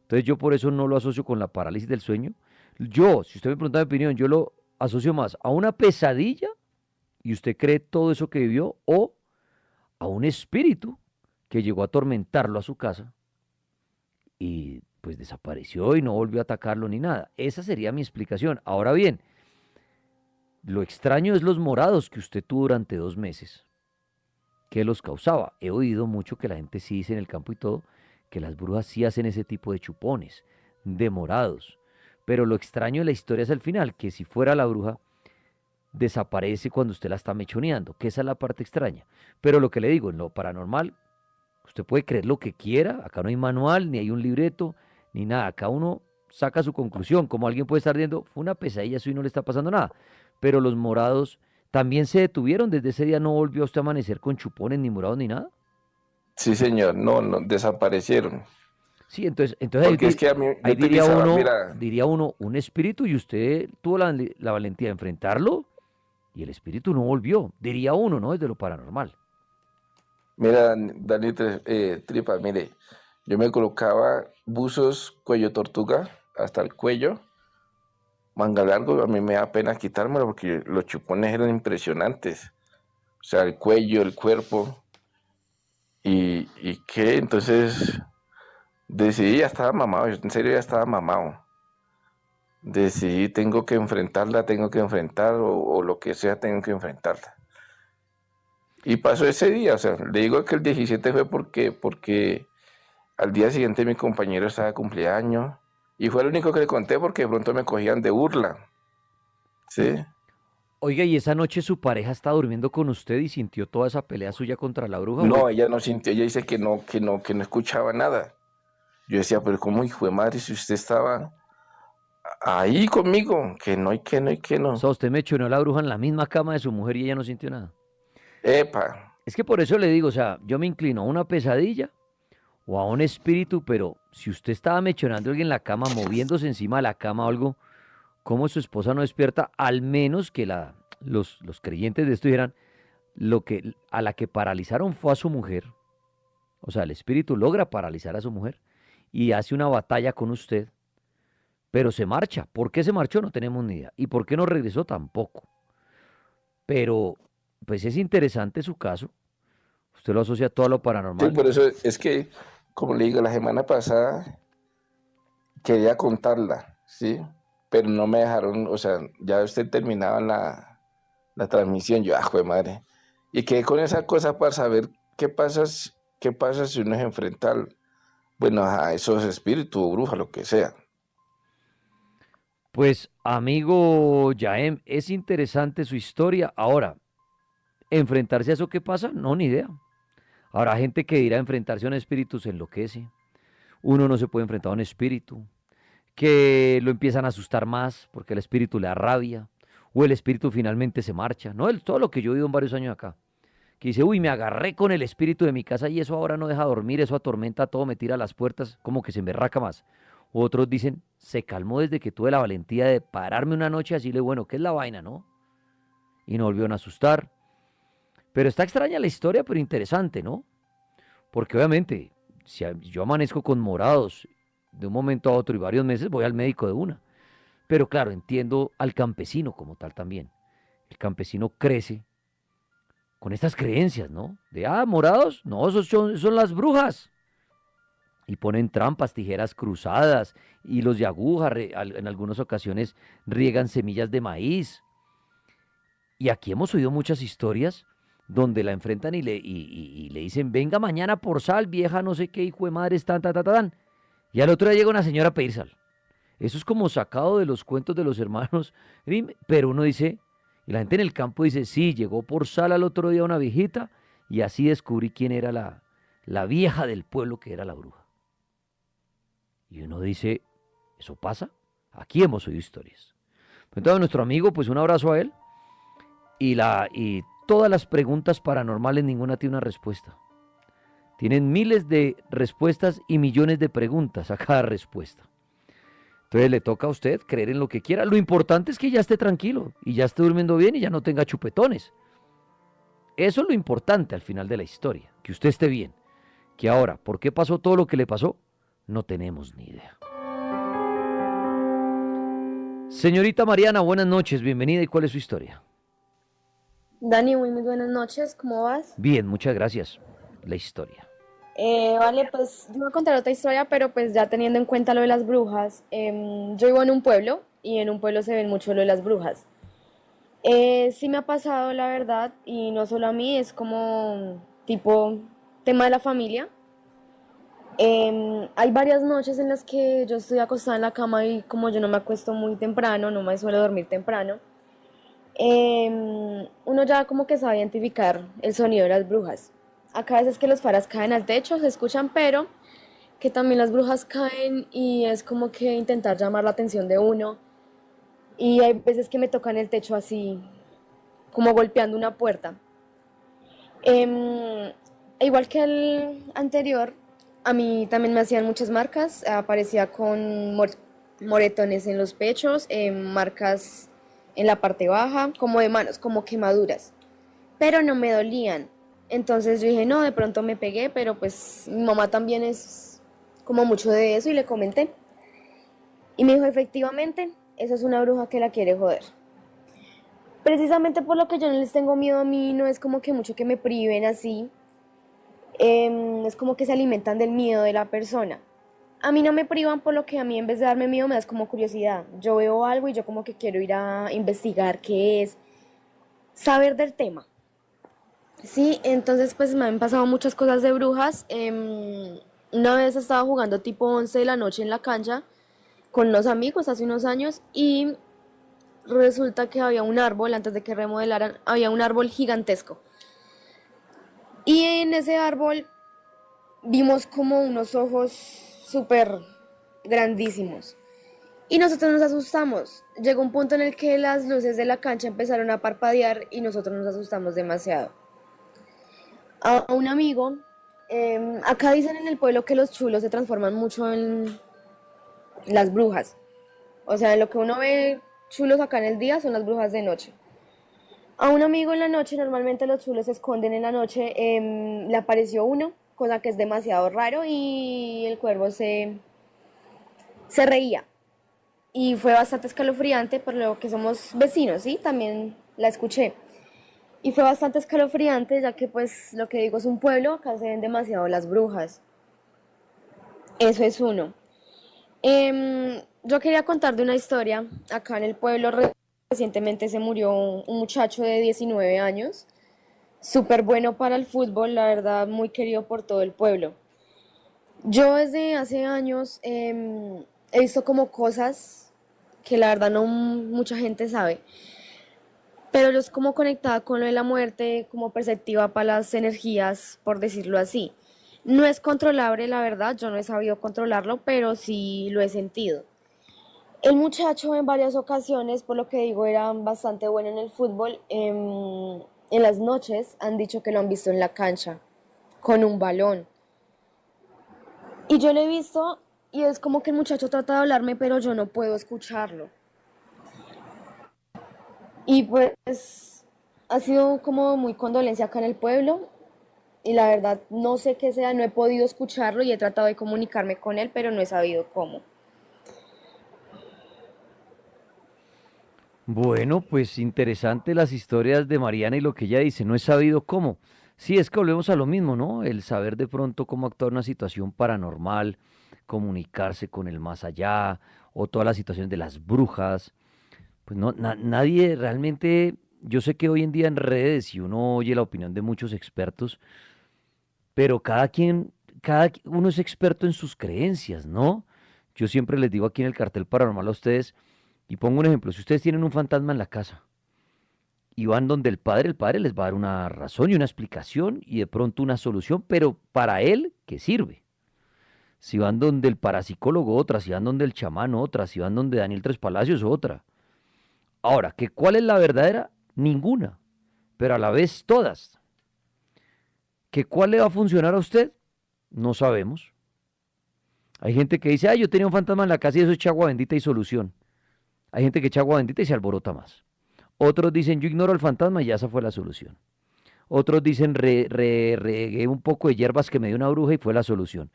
Entonces yo por eso no lo asocio con la parálisis del sueño. Yo, si usted me pregunta mi opinión, yo lo asocio más a una pesadilla y usted cree todo eso que vivió o a un espíritu que llegó a atormentarlo a su casa y pues desapareció y no volvió a atacarlo ni nada. Esa sería mi explicación. Ahora bien, lo extraño es los morados que usted tuvo durante 2 meses. ¿Qué los causaba? He oído mucho que la gente sí dice en el campo y todo, que las brujas sí hacen ese tipo de chupones, de morados. Pero lo extraño de la historia es el final, que si fuera la bruja, desaparece cuando usted la está mechoneando, que esa es la parte extraña. Pero lo que le digo, en lo paranormal, usted puede creer lo que quiera, acá no hay manual, ni hay un libreto, ni nada, acá uno saca su conclusión, como alguien puede estar diciendo, fue una pesadilla, eso y no le está pasando nada. Pero los morados también se detuvieron, desde ese día no volvió usted a amanecer con chupones, ni morados, ni nada. Sí, señor, no, desaparecieron. Sí, entonces Porque ahí, es que a mí, yo ahí utilizaba, mira, diría uno, un espíritu y usted tuvo la valentía de enfrentarlo y el espíritu no volvió, diría uno, ¿no? Desde lo paranormal. mira, Dani Tripa, mire, yo me colocaba buzos cuello tortuga hasta el cuello, manga largo, a mí me da pena quitármelo porque los chupones eran impresionantes. O sea, el cuello, el cuerpo. ¿Y qué? Entonces decidí, ya estaba mamado, yo en serio ya estaba mamado. Decidí, tengo que enfrentarla, o lo que sea, tengo que enfrentarla. Y pasó ese día, o sea, le digo que el 17 fue porque al día siguiente mi compañero estaba de cumpleaños y fue el único que le conté porque de pronto me cogían de burla. ¿Sí? Oiga, ¿y esa noche su pareja estaba durmiendo con usted y sintió toda esa pelea suya contra la bruja? No, ella no sintió, ella dice que no escuchaba nada. Yo decía, pero ¿cómo hijo de madre si usted estaba ahí conmigo? Que no. O sea, usted mechoneó a la bruja en la misma cama de su mujer y ella no sintió nada. Epa. Es que por eso le digo, o sea, yo me inclino a una pesadilla o a un espíritu, pero si usted estaba mechonando a alguien en la cama, moviéndose encima de la cama o algo, ¿cómo su esposa no despierta? Al menos que los creyentes de esto dijeran, a la que paralizaron fue a su mujer. O sea, el espíritu logra paralizar a su mujer y hace una batalla con usted, pero se marcha. ¿Por qué se marchó? No tenemos ni idea. ¿Y por qué no regresó? Tampoco. Pero pues es interesante su caso. Usted lo asocia todo a lo Sí, paranormal. por eso es que, como le digo, la semana pasada quería contarla, ¿sí? Pero no me dejaron, o sea, ya usted terminaba la transmisión, yo, jue madre. Y quedé con esa cosa para saber qué pasa si uno se enfrenta bueno, a esos espíritus o brujas, lo que sea. Pues, amigo Yaem, es interesante su historia. Ahora, ¿enfrentarse a eso qué pasa? No, ni idea. Habrá gente que dirá enfrentarse a un espíritu se enloquece. Uno no se puede enfrentar a un espíritu. Que lo empiezan a asustar más porque el espíritu le da rabia. O el espíritu finalmente se marcha. No, todo lo que yo he oído en varios años acá. Que dice, uy, me agarré con el espíritu de mi casa y eso ahora no deja dormir, eso atormenta todo, me tira a las puertas, como que se emberraca más. Otros dicen, se calmó desde que tuve la valentía de pararme una noche así, le bueno, ¿qué es la vaina, no? Y no volvieron a asustar. Pero está extraña la historia, pero interesante, ¿no? Porque obviamente, si yo amanezco con morados de un momento a otro y varios meses, voy al médico de una. Pero claro, entiendo al campesino como tal también. El campesino crece con estas creencias, ¿no? De, morados, no, esos son las brujas. Y ponen trampas, tijeras cruzadas, hilos de aguja, en algunas ocasiones riegan semillas de maíz. Y aquí hemos oído muchas historias donde la enfrentan y le dicen, venga mañana por sal, vieja no sé qué, hijo de madre, tan. Y al otro día llega una señora a pedir sal. Eso es como sacado de los cuentos de los hermanos Grimm, pero uno dice, y la gente en el campo dice, sí, llegó por sal al otro día una viejita, y así descubrí quién era la vieja del pueblo que era la bruja. Y uno dice, ¿eso pasa? Aquí hemos oído historias. Entonces, nuestro amigo, pues un abrazo a él, y todas las preguntas paranormales, ninguna tiene una respuesta. Tienen miles de respuestas y millones de preguntas a cada respuesta. Entonces le toca a usted creer en lo que quiera. Lo importante es que ya esté tranquilo y ya esté durmiendo bien y ya no tenga chupetones. Eso es lo importante al final de la historia, que usted esté bien. Que ahora, ¿por qué pasó todo lo que le pasó? No tenemos ni idea. Señorita Mariana, buenas noches, bienvenida. ¿Y cuál es su historia? Dani, muy buenas noches, ¿cómo vas? Bien, muchas gracias. La historia. Vale, pues yo voy a contar otra historia, pero pues ya teniendo en cuenta lo de las brujas, yo vivo en un pueblo y en un pueblo se ven mucho lo de las brujas. Sí me ha pasado, la verdad, y no solo a mí, es como tipo tema de la familia. Hay varias noches en las que yo estoy acostada en la cama y como yo no me acuesto muy temprano, no me suelo dormir temprano, uno ya como que sabe identificar el sonido de las brujas. Acá a veces que los faras caen al techo, se escuchan, pero que también las brujas caen y es como que intentar llamar la atención de uno. Y hay veces que me tocan el techo así, como golpeando una puerta. Igual que el anterior, a mí también me hacían muchas marcas, aparecía con moretones en los pechos, marcas en la parte baja, como de manos, como quemaduras, pero no me dolían. Entonces yo dije, no, de pronto me pegué, pero pues mi mamá también es como mucho de eso y le comenté. Y me dijo, efectivamente, esa es una bruja que la quiere joder. Precisamente por lo que yo no les tengo miedo a mí, no es como que mucho que me priven así. Es como que se alimentan del miedo de la persona. A mí no me privan, por lo que a mí en vez de darme miedo me das como curiosidad. Yo veo algo y yo como que quiero ir a investigar qué es, saber del tema. Sí, entonces pues me han pasado muchas cosas de brujas. Una vez estaba jugando tipo 11 de la noche en la cancha con unos amigos hace unos años y resulta que había un árbol, antes de que remodelaran, había un árbol gigantesco. Y en ese árbol vimos como unos ojos súper grandísimos. Y nosotros nos asustamos. Llegó un punto en el que las luces de la cancha empezaron a parpadear y nosotros nos asustamos demasiado. A un amigo, acá dicen en el pueblo que los chulos se transforman mucho en las brujas. O sea, lo que uno ve chulos acá en el día son las brujas de noche. A un amigo en la noche, normalmente los chulos se esconden en la noche, le apareció uno, cosa que es demasiado raro, y el cuervo se reía. Y fue bastante escalofriante, por lo que somos vecinos, ¿sí? También la escuché. Y fue bastante escalofriante, ya que pues lo que digo es un pueblo, acá se ven demasiado las brujas. Eso es uno. Yo quería contar de una historia. Acá en el pueblo recientemente se murió un muchacho de 19 años, súper bueno para el fútbol, la verdad, muy querido por todo el pueblo. Yo desde hace años he visto como cosas que la verdad no mucha gente sabe, pero yo es como conectada con lo de la muerte, como perceptiva para las energías, por decirlo así. No es controlable, la verdad, yo no he sabido controlarlo, pero sí lo he sentido. El muchacho en varias ocasiones, por lo que digo, era bastante bueno en el fútbol. En las noches han dicho que lo han visto en la cancha, con un balón. Y yo lo he visto y es como que el muchacho trata de hablarme, pero yo no puedo escucharlo. Y pues ha sido como muy condolencia acá en el pueblo. Y la verdad no sé qué sea, no he podido escucharlo y he tratado de comunicarme con él, pero no he sabido cómo. Bueno, pues interesante las historias de Mariana y lo que ella dice, no he sabido cómo. Sí, es que volvemos a lo mismo, ¿no? El saber de pronto cómo actuar en una situación paranormal, comunicarse con el más allá, o todas las situaciones de las brujas. Pues no, nadie realmente, yo sé que hoy en día en redes y uno oye la opinión de muchos expertos, pero uno es experto en sus creencias, ¿no? Yo siempre les digo aquí en el cartel paranormal a ustedes, y pongo un ejemplo, si ustedes tienen un fantasma en la casa y van donde el padre les va a dar una razón y una explicación y de pronto una solución, pero para él, ¿qué sirve? Si van donde el parapsicólogo, otra, si van donde el chamán, otra, si van donde Daniel Tres Palacios, otra. Ahora, ¿cuál es la verdadera? Ninguna, pero a la vez todas. ¿Cuál le va a funcionar a usted? No sabemos. Hay gente que dice, yo tenía un fantasma en la casa y eso echa agua bendita y solución. Hay gente que echa agua bendita y se alborota más. Otros dicen, yo ignoro al fantasma y ya esa fue la solución. Otros dicen, regué un poco de hierbas que me dio una bruja y fue la solución.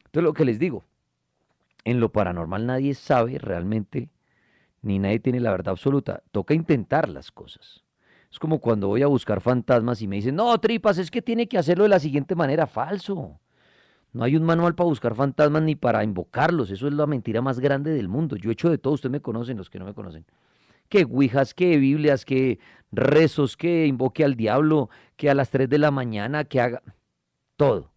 Entonces lo que les digo, en lo paranormal nadie sabe realmente, ni nadie tiene la verdad absoluta. Toca intentar las cosas. Es como cuando voy a buscar fantasmas y me dicen, no, tripas, es que tiene que hacerlo de la siguiente manera. Falso. No hay un manual para buscar fantasmas ni para invocarlos. Eso es la mentira más grande del mundo. Yo he hecho de todo. Ustedes me conocen, los que no me conocen. Que ouijas, que biblias, que rezos, que invoque al diablo, que a las 3 de la mañana, que haga todo.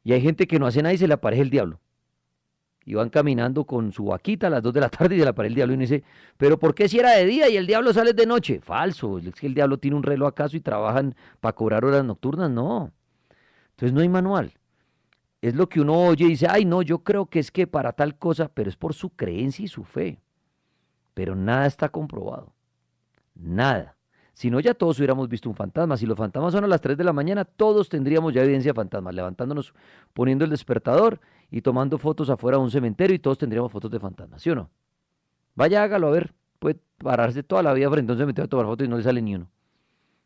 Y hay gente que no hace nada y se le aparece el diablo. Y van caminando con su vaquita a las 2 de la tarde y se le aparece el diablo. Y uno dice, pero ¿por qué si era de día y el diablo sale de noche? Falso. Es que el diablo tiene un reloj acaso y trabajan para cobrar horas nocturnas. No. Entonces no hay manual. Es lo que uno oye y dice, ay no, yo creo que es que para tal cosa, pero es por su creencia y su fe. Pero nada está comprobado. Nada. Si no, ya todos hubiéramos visto un fantasma. Si los fantasmas son a las 3 de la mañana, todos tendríamos ya evidencia de fantasmas, levantándonos, poniendo el despertador y tomando fotos afuera de un cementerio y todos tendríamos fotos de fantasmas, ¿sí o no? Vaya, hágalo, a ver, puede pararse toda la vida frente a un cementerio a tomar fotos y no le sale ni uno.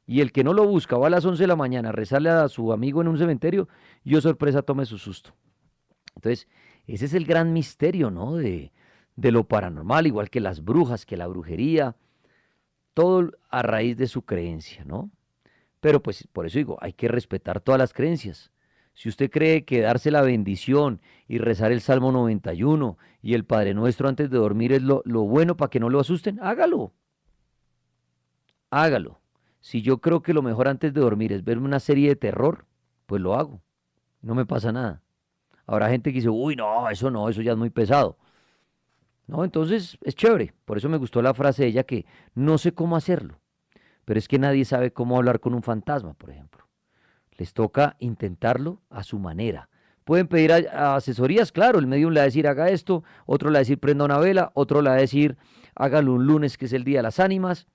Y el que no lo busca va a las 11 de la mañana a rezarle a su amigo en un cementerio, y oh sorpresa, tome su susto. Entonces, ese es el gran misterio, ¿no? De lo paranormal, igual que las brujas, que la brujería, todo a raíz de su creencia, ¿no? Pero pues por eso digo, hay que respetar todas las creencias. Si usted cree que darse la bendición y rezar el Salmo 91 y el Padre Nuestro antes de dormir es lo bueno para que no lo asusten, hágalo. Hágalo. Si yo creo que lo mejor antes de dormir es verme una serie de terror, pues lo hago. No me pasa nada. Habrá gente que dice, uy, no, eso ya es muy pesado. No, entonces es chévere. Por eso me gustó la frase de ella que no sé cómo hacerlo. Pero es que nadie sabe cómo hablar con un fantasma, por ejemplo. Les toca intentarlo a su manera. Pueden pedir asesorías, claro, el medium le va a decir haga esto, otro le va a decir prenda una vela, otro le va a decir hágalo un lunes que es el Día de las Ánimas,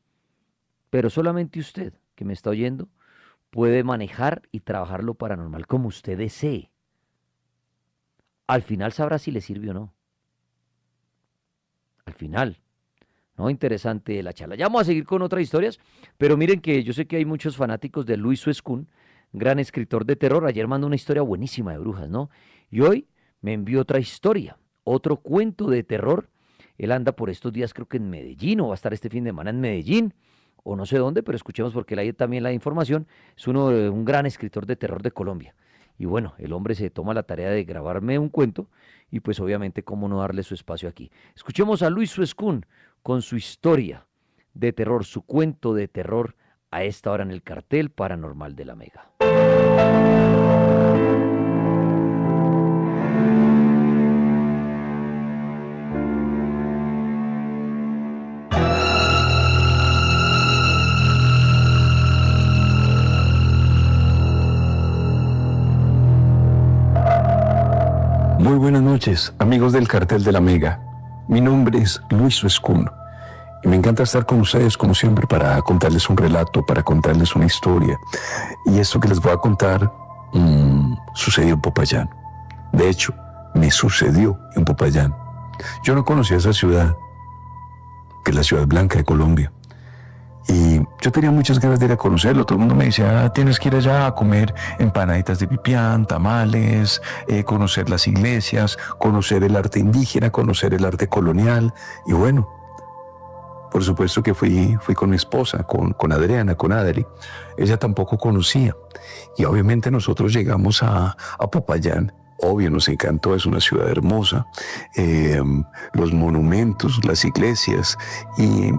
pero solamente usted, que me está oyendo, puede manejar y trabajar lo paranormal como usted desee. Al final sabrá si le sirve o no. Al final. ¿No? Interesante la charla. Ya vamos a seguir con otras historias, pero miren que yo sé que hay muchos fanáticos de Luis Suescún, gran escritor de terror. Ayer mandó una historia buenísima de brujas, ¿no? Y hoy me envió otra historia, otro cuento de terror. Él anda por estos días, creo que en Medellín, o va a estar este fin de semana en Medellín. o no sé dónde, pero escuchemos porque él ahí también la información. Es un gran escritor de terror de Colombia. Y bueno, el hombre se toma la tarea de grabarme un cuento y pues obviamente cómo no darle su espacio aquí. Escuchemos a Luis Suescún con su historia de terror, su cuento de terror a esta hora en el cartel paranormal de la Mega. Muy buenas noches, amigos del cartel de la Mega. Mi nombre es Luis Suescún y me encanta estar con ustedes como siempre para contarles un relato, para contarles una historia. Y esto que les voy a contar sucedió en Popayán. De hecho, me sucedió en Popayán. Yo no conocía esa ciudad, que es la ciudad blanca de Colombia. Y yo tenía muchas ganas de ir a conocerlo. Todo el mundo me decía, tienes que ir allá a comer empanaditas de pipián, tamales, conocer las iglesias, conocer el arte indígena, conocer el arte colonial. Y bueno, por supuesto que fui con mi esposa, con Adriana, con Adri. Ella tampoco conocía. Y obviamente nosotros llegamos a Popayán. Obvio, nos encantó, es una ciudad hermosa. Los monumentos, las iglesias y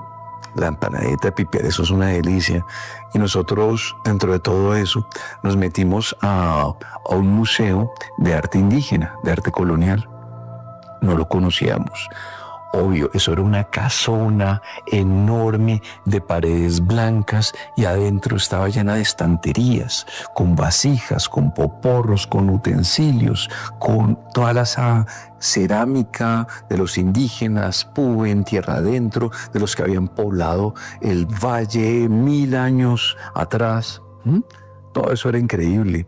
la empanadita de pipián, eso es una delicia. Y nosotros, dentro de todo eso, nos metimos a un museo de arte indígena, de arte colonial. No lo conocíamos. Obvio, eso era una casona enorme de paredes blancas y adentro estaba llena de estanterías, con vasijas, con poporros, con utensilios, con toda la cerámica de los indígenas, Puben, tierra adentro, de los que habían poblado el valle 1000 años atrás. Todo eso era increíble,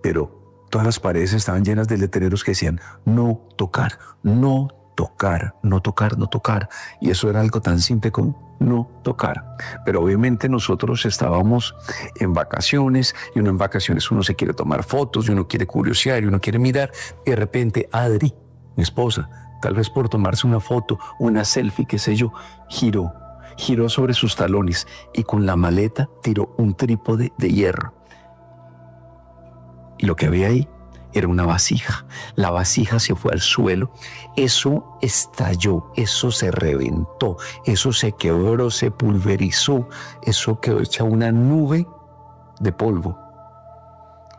pero todas las paredes estaban llenas de letreros que decían no tocar, no tocar, no tocar, no tocar. Y eso era algo tan simple como no tocar. Pero obviamente nosotros estábamos en vacaciones y uno en vacaciones uno se quiere tomar fotos y uno quiere curiosear y uno quiere mirar. Y de repente Adri, mi esposa, tal vez por tomarse una foto, una selfie, qué sé yo, giró sobre sus talones y con la maleta tiró un trípode de hierro. Y lo que había ahí era una vasija. La vasija se fue al suelo. Eso estalló, eso se reventó, eso se quebró, se pulverizó, eso quedó hecha una nube de polvo.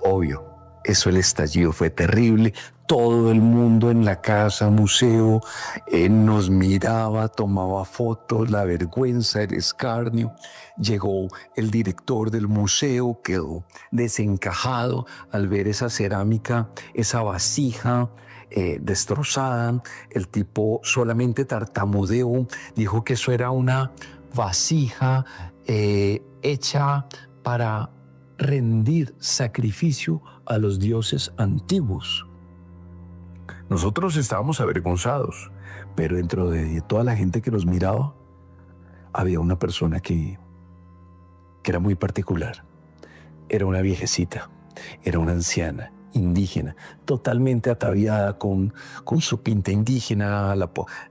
Obvio, eso, el estallido fue terrible. Todo el mundo en la casa, museo, nos miraba, tomaba fotos, la vergüenza, el escarnio. Llegó el director del museo, quedó desencajado al ver esa cerámica, esa vasija destrozada. El tipo solamente tartamudeó, dijo que eso era una vasija hecha para rendir sacrificio a los dioses antiguos. Nosotros estábamos avergonzados, pero dentro de toda la gente que nos miraba, había una persona que era muy particular. Era una viejecita, era una anciana, indígena, totalmente ataviada con su pinta indígena,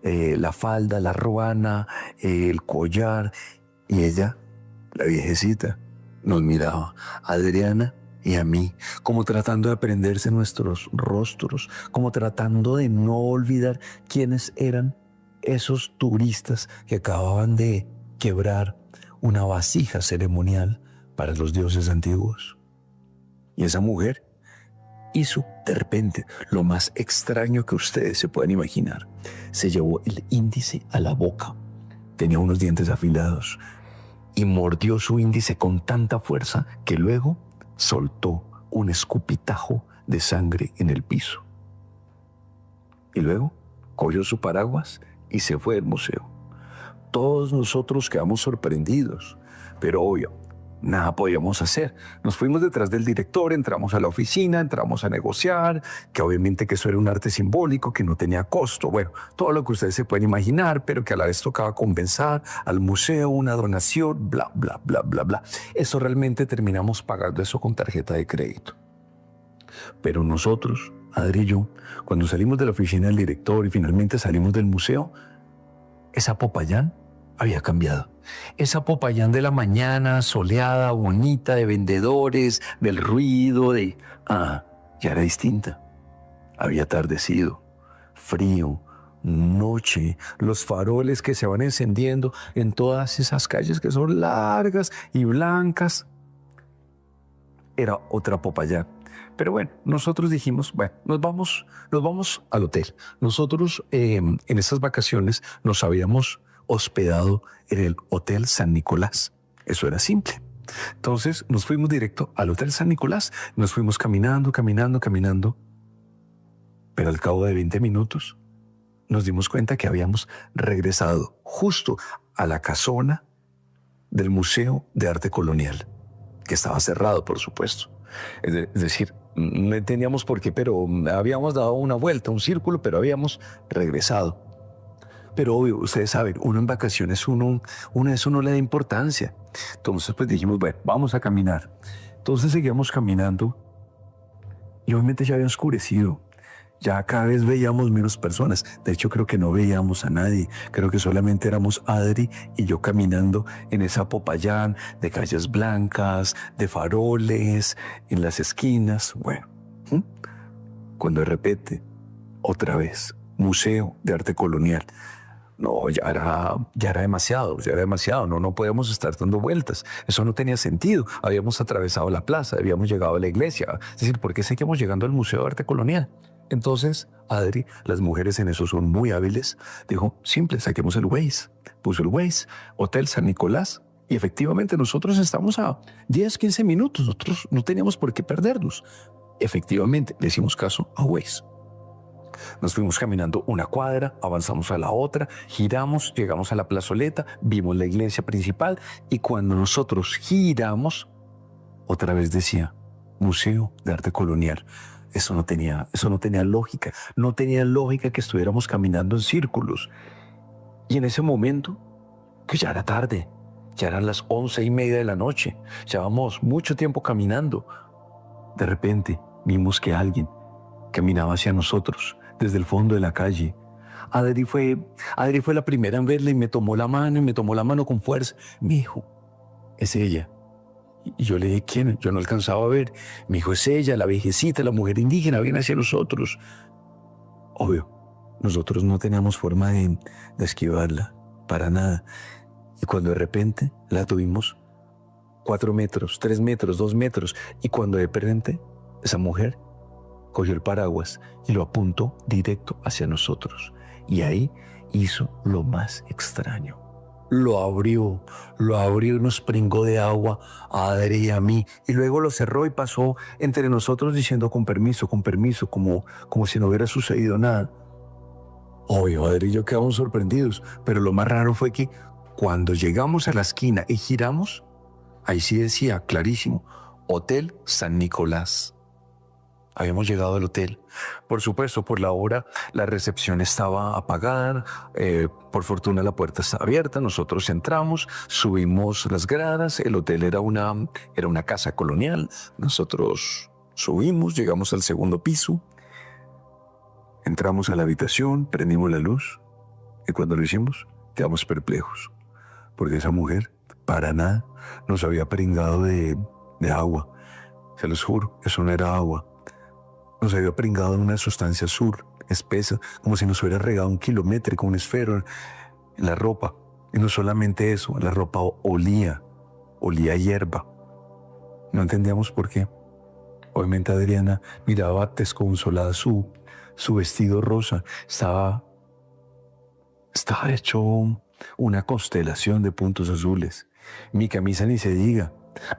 la falda, la ruana, el collar. Y ella, la viejecita, nos miraba, Adriana y a mí, como tratando de aprenderse nuestros rostros, como tratando de no olvidar quiénes eran esos turistas que acababan de quebrar una vasija ceremonial para los dioses antiguos. Y esa mujer hizo de repente lo más extraño que ustedes se pueden imaginar. Se llevó el índice a la boca, tenía unos dientes afilados y mordió su índice con tanta fuerza que luego soltó un escupitajo de sangre en el piso. Y luego cogió su paraguas y se fue del museo. Todos nosotros quedamos sorprendidos, pero obvio, nada podíamos hacer. Nos fuimos detrás del director, entramos a la oficina, entramos a negociar, que obviamente que eso era un arte simbólico, que no tenía costo. Bueno, todo lo que ustedes se pueden imaginar, pero que a la vez tocaba compensar al museo una donación, bla, bla, bla, bla, bla. Eso realmente terminamos pagando eso con tarjeta de crédito. Pero nosotros, Adri y yo, cuando salimos de la oficina del director y finalmente salimos del museo, esa Popayán había cambiado. Esa Popayán de la mañana, soleada, bonita, de vendedores, del ruido, ya era distinta. Había atardecido, frío, noche, los faroles que se van encendiendo en todas esas calles que son largas y blancas. Era otra Popayán. Pero bueno, nosotros dijimos, bueno, nos vamos al hotel. Nosotros en esas vacaciones nos habíamos hospedado en el Hotel San Nicolás. Eso era simple. Entonces nos fuimos directo al Hotel San Nicolás. Nos fuimos caminando. Pero al cabo de 20 minutos nos dimos cuenta que habíamos regresado justo a la casona del Museo de Arte Colonial, que estaba cerrado, por supuesto. Es decir, no entendíamos por qué, pero habíamos dado una vuelta, un círculo, pero habíamos regresado. Pero obvio, ustedes saben, uno en vacaciones, uno a eso no le da importancia. Entonces pues dijimos, bueno, vamos a caminar. Entonces seguíamos caminando y obviamente ya había oscurecido. Ya cada vez veíamos menos personas. De hecho, creo que no veíamos a nadie. Creo que solamente éramos Adri y yo caminando en esa Popayán de calles blancas, de faroles, en las esquinas. Bueno, cuando de repente, otra vez, Museo de Arte Colonial. No, ya era demasiado. No podíamos estar dando vueltas. Eso no tenía sentido. Habíamos atravesado la plaza, habíamos llegado a la iglesia. Es decir, ¿por qué seguimos llegando al Museo de Arte Colonial? Entonces, Adri, las mujeres en eso son muy hábiles, dijo, simple, saquemos el Waze. Puso el Waze, Hotel San Nicolás, y efectivamente nosotros estamos a 10, 15 minutos. Nosotros no teníamos por qué perdernos. Efectivamente, le hicimos caso a Waze. Nos fuimos caminando una cuadra, avanzamos a la otra, giramos, llegamos a la plazoleta, vimos la iglesia principal y cuando nosotros giramos, otra vez decía, Museo de Arte Colonial. Eso no tenía lógica. No tenía lógica que estuviéramos caminando en círculos. Y en ese momento, que ya era tarde, ya eran las 11:30 de la noche, llevábamos mucho tiempo caminando. De repente, vimos que alguien caminaba hacia nosotros desde el fondo de la calle. Adri fue la primera en verla y me tomó la mano con fuerza. Me dijo, es ella. Y yo le dije, ¿quién? Yo no alcanzaba a ver. Me dijo, es ella, la viejecita, la mujer indígena, viene hacia nosotros. Obvio, nosotros no teníamos forma de esquivarla, para nada. Y cuando de repente la tuvimos 4 metros, 3 metros, 2 metros, y cuando de repente esa mujer cogió el paraguas y lo apuntó directo hacia nosotros. Y ahí hizo lo más extraño. Lo abrió y nos pringó de agua a Adri y a mí. Y luego lo cerró y pasó entre nosotros diciendo con permiso, como si no hubiera sucedido nada. Obvio, Adri y yo quedamos sorprendidos. Pero lo más raro fue que cuando llegamos a la esquina y giramos, ahí sí decía clarísimo, Hotel San Nicolás. Habíamos llegado al hotel. Por supuesto, por la hora, la recepción estaba apagada. Por fortuna, la puerta estaba abierta. Nosotros entramos, subimos las gradas. El hotel era una casa colonial. Nosotros subimos, llegamos al segundo piso. Entramos a la habitación, prendimos la luz. Y cuando lo hicimos, quedamos perplejos. Porque esa mujer, para nada, nos había pringado de agua. Se los juro, eso no era agua. Nos había pringado en una sustancia azul, espesa, como si nos hubiera regado 1 kilométrico, un esfero en la ropa. Y no solamente eso, la ropa olía a hierba. No entendíamos por qué. Obviamente Adriana miraba desconsolada su vestido rosa. Estaba hecho una constelación de puntos azules. Mi camisa ni se diga.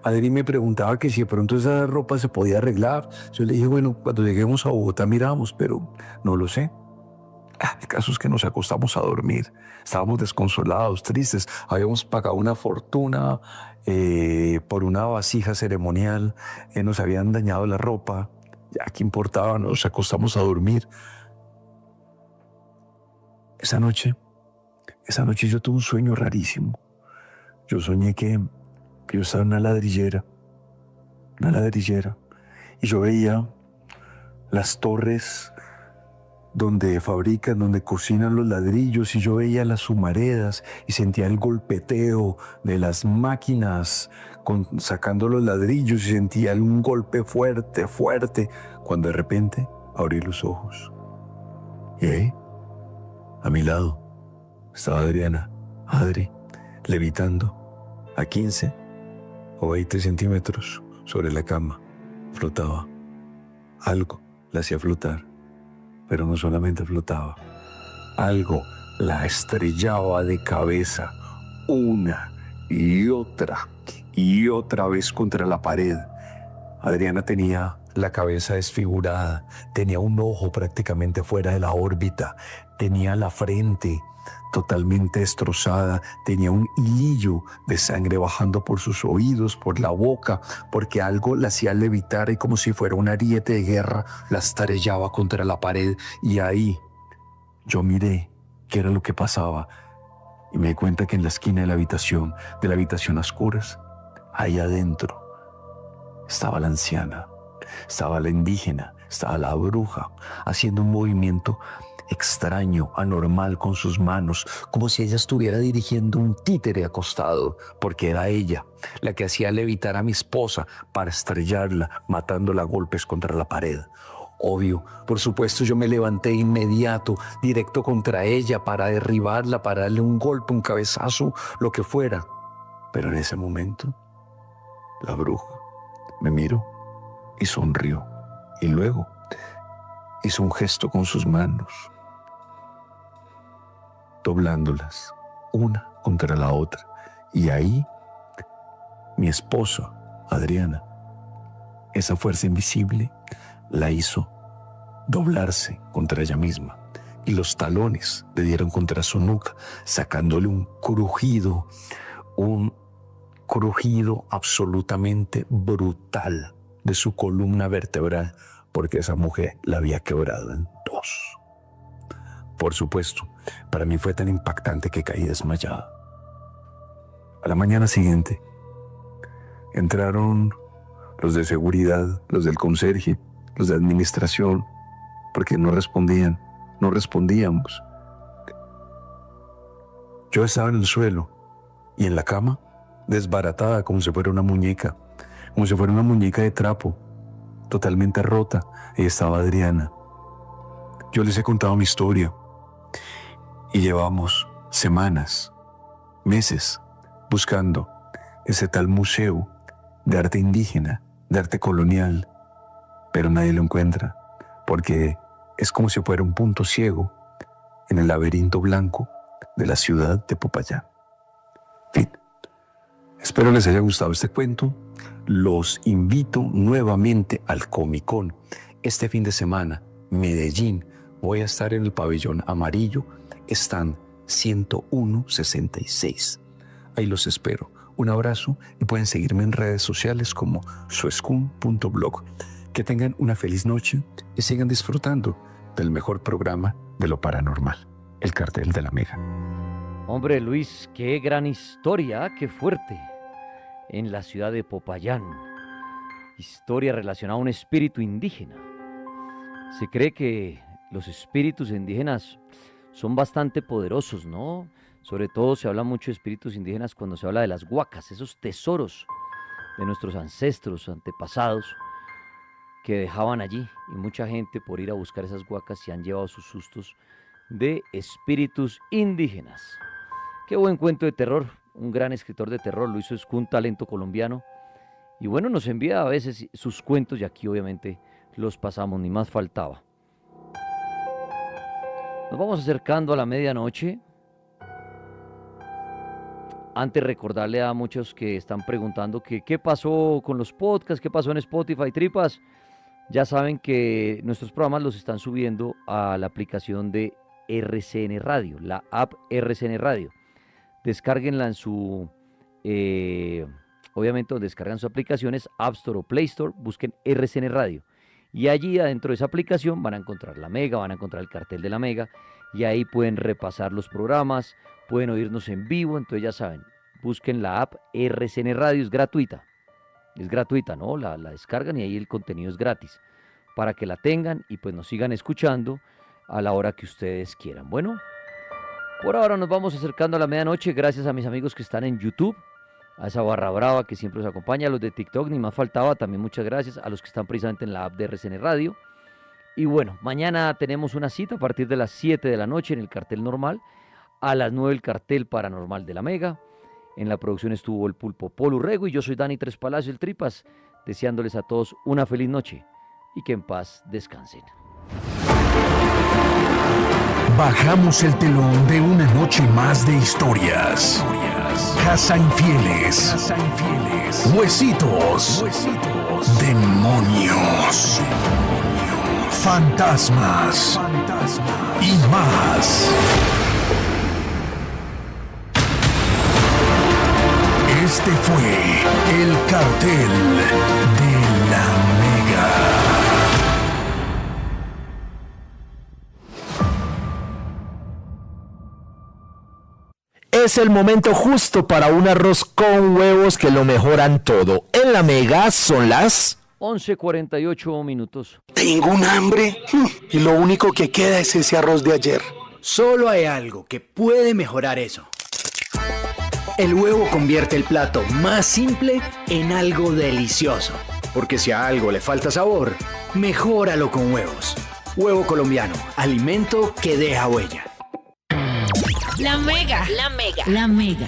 Adri me preguntaba que si de pronto esa ropa se podía arreglar. Yo le dije, bueno, cuando lleguemos a Bogotá miramos, pero no lo sé. El caso es que nos acostamos a dormir. Estábamos desconsolados, tristes. Habíamos pagado una fortuna por una vasija ceremonial. Nos habían dañado la ropa. Ya, ¿qué importaba? Nos acostamos a dormir. Esa noche yo tuve un sueño rarísimo. Yo soñé que yo estaba en una ladrillera, y yo veía las torres donde fabrican, donde cocinan los ladrillos, y yo veía las humaredas y sentía el golpeteo de las máquinas sacando los ladrillos, y sentía un golpe fuerte, fuerte, cuando de repente abrí los ojos. Y ahí, a mi lado, estaba Adriana, Adri, levitando a 15 o 20 centímetros sobre la cama. Flotaba. Algo la hacía flotar, pero no solamente flotaba. Algo la estrellaba de cabeza una y otra vez contra la pared. Adriana tenía la cabeza desfigurada, tenía un ojo prácticamente fuera de la órbita, tenía la frente totalmente destrozada, tenía un hilillo de sangre bajando por sus oídos, por la boca, porque algo la hacía levitar y como si fuera un ariete de guerra, la estrellaba contra la pared. Y ahí yo miré qué era lo que pasaba y me di cuenta que en la esquina de la habitación a oscuras, ahí adentro, estaba la anciana, estaba la indígena, estaba la bruja, haciendo un movimiento extraño, anormal con sus manos, como si ella estuviera dirigiendo un títere acostado, porque era ella la que hacía levitar a mi esposa para estrellarla, matándola a golpes contra la pared. Obvio, por supuesto, yo me levanté inmediato, directo contra ella, para derribarla, para darle un golpe, un cabezazo, lo que fuera. Pero en ese momento, la bruja me miró y sonrió, y luego hizo un gesto con sus manos, doblándolas una contra la otra. Y ahí, mi esposa, Adriana, esa fuerza invisible la hizo doblarse contra ella misma, y los talones le dieron contra su nuca, sacándole un crujido absolutamente brutal de su columna vertebral, porque esa mujer la había quebrado en dos. Por supuesto, para mí fue tan impactante que caí desmayada. A la mañana siguiente, entraron los de seguridad, los del conserje, los de administración, porque no respondíamos. Yo estaba en el suelo y en la cama, desbaratada como si fuera una muñeca de trapo, totalmente rota. Ahí estaba Adriana. Yo les he contado mi historia y llevamos semanas, meses, buscando ese tal museo de arte indígena, de arte colonial, pero nadie lo encuentra, porque es como si fuera un punto ciego en el laberinto blanco de la ciudad de Popayán. Fin. Espero les haya gustado este cuento. Los invito nuevamente al Comic-Con. Este fin de semana, Medellín, voy a estar en el pabellón amarillo, stand 10166. Ahí los espero. Un abrazo y pueden seguirme en redes sociales como suescun.blog. Que tengan una feliz noche y sigan disfrutando del mejor programa de lo paranormal, El Cartel de la Mega. Hombre, Luis, qué gran historia, qué fuerte. En la ciudad de Popayán. Historia relacionada a un espíritu indígena. Se cree que los espíritus indígenas son bastante poderosos, ¿no? Sobre todo se habla mucho de espíritus indígenas cuando se habla de las huacas, esos tesoros de nuestros ancestros, antepasados, que dejaban allí. Y mucha gente por ir a buscar esas huacas se han llevado sus sustos de espíritus indígenas. Qué buen cuento de terror. Un gran escritor de terror, Luis Escún, talento colombiano. Y bueno, nos envía a veces sus cuentos y aquí obviamente los pasamos, ni más faltaba. Nos vamos acercando a la medianoche. Antes recordarle a muchos que están preguntando que qué pasó con los podcasts, qué pasó en Spotify, Tripas. Ya saben que nuestros programas los están subiendo a la aplicación de RCN Radio, la app RCN Radio. Descárguenla en su, obviamente donde descargan sus aplicaciones, App Store o Play Store, busquen RCN Radio. Y allí adentro de esa aplicación van a encontrar la Mega, van a encontrar el Cartel de la Mega, y ahí pueden repasar los programas, pueden oírnos en vivo. Entonces ya saben, busquen la app RCN Radio, es gratuita, ¿no? La descargan y ahí el contenido es gratis, para que la tengan y pues nos sigan escuchando a la hora que ustedes quieran. Bueno, por ahora nos vamos acercando a la medianoche. Gracias a mis amigos que están en YouTube, a esa barra brava que siempre nos acompaña, a los de TikTok, ni más faltaba, también muchas gracias, a los que están precisamente en la app de RCN Radio. Y bueno, mañana tenemos una cita a partir de las 7 de la noche en el cartel normal, a las 9 el cartel paranormal de la Mega. En la producción estuvo el Pulpo Polo Urrego y yo soy Dani Tres Palacios, el Tripas, deseándoles a todos una feliz noche y que en paz descansen. Bajamos el telón de una noche más de historias. Casa Infieles. Huesitos. Demonios. Fantasmas. Y más. Este fue el cartel de la Mega. Es el momento justo para un arroz con huevos que lo mejoran todo. En la Mega son las 11:48 minutos. Tengo un hambre y lo único que queda es ese arroz de ayer. Solo hay algo que puede mejorar eso. El huevo convierte el plato más simple en algo delicioso. Porque si a algo le falta sabor, mejóralo con huevos. Huevo colombiano, alimento que deja huella. La Mega. La Mega.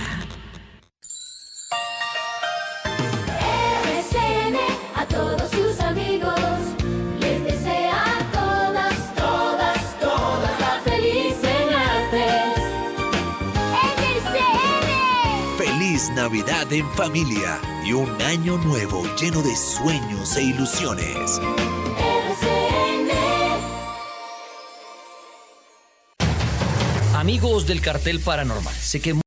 RCN a todos sus amigos les desea todas las felices martes. RCN. Feliz Navidad en familia y un año nuevo lleno de sueños e ilusiones. Amigos del Cartel Paranormal, sé que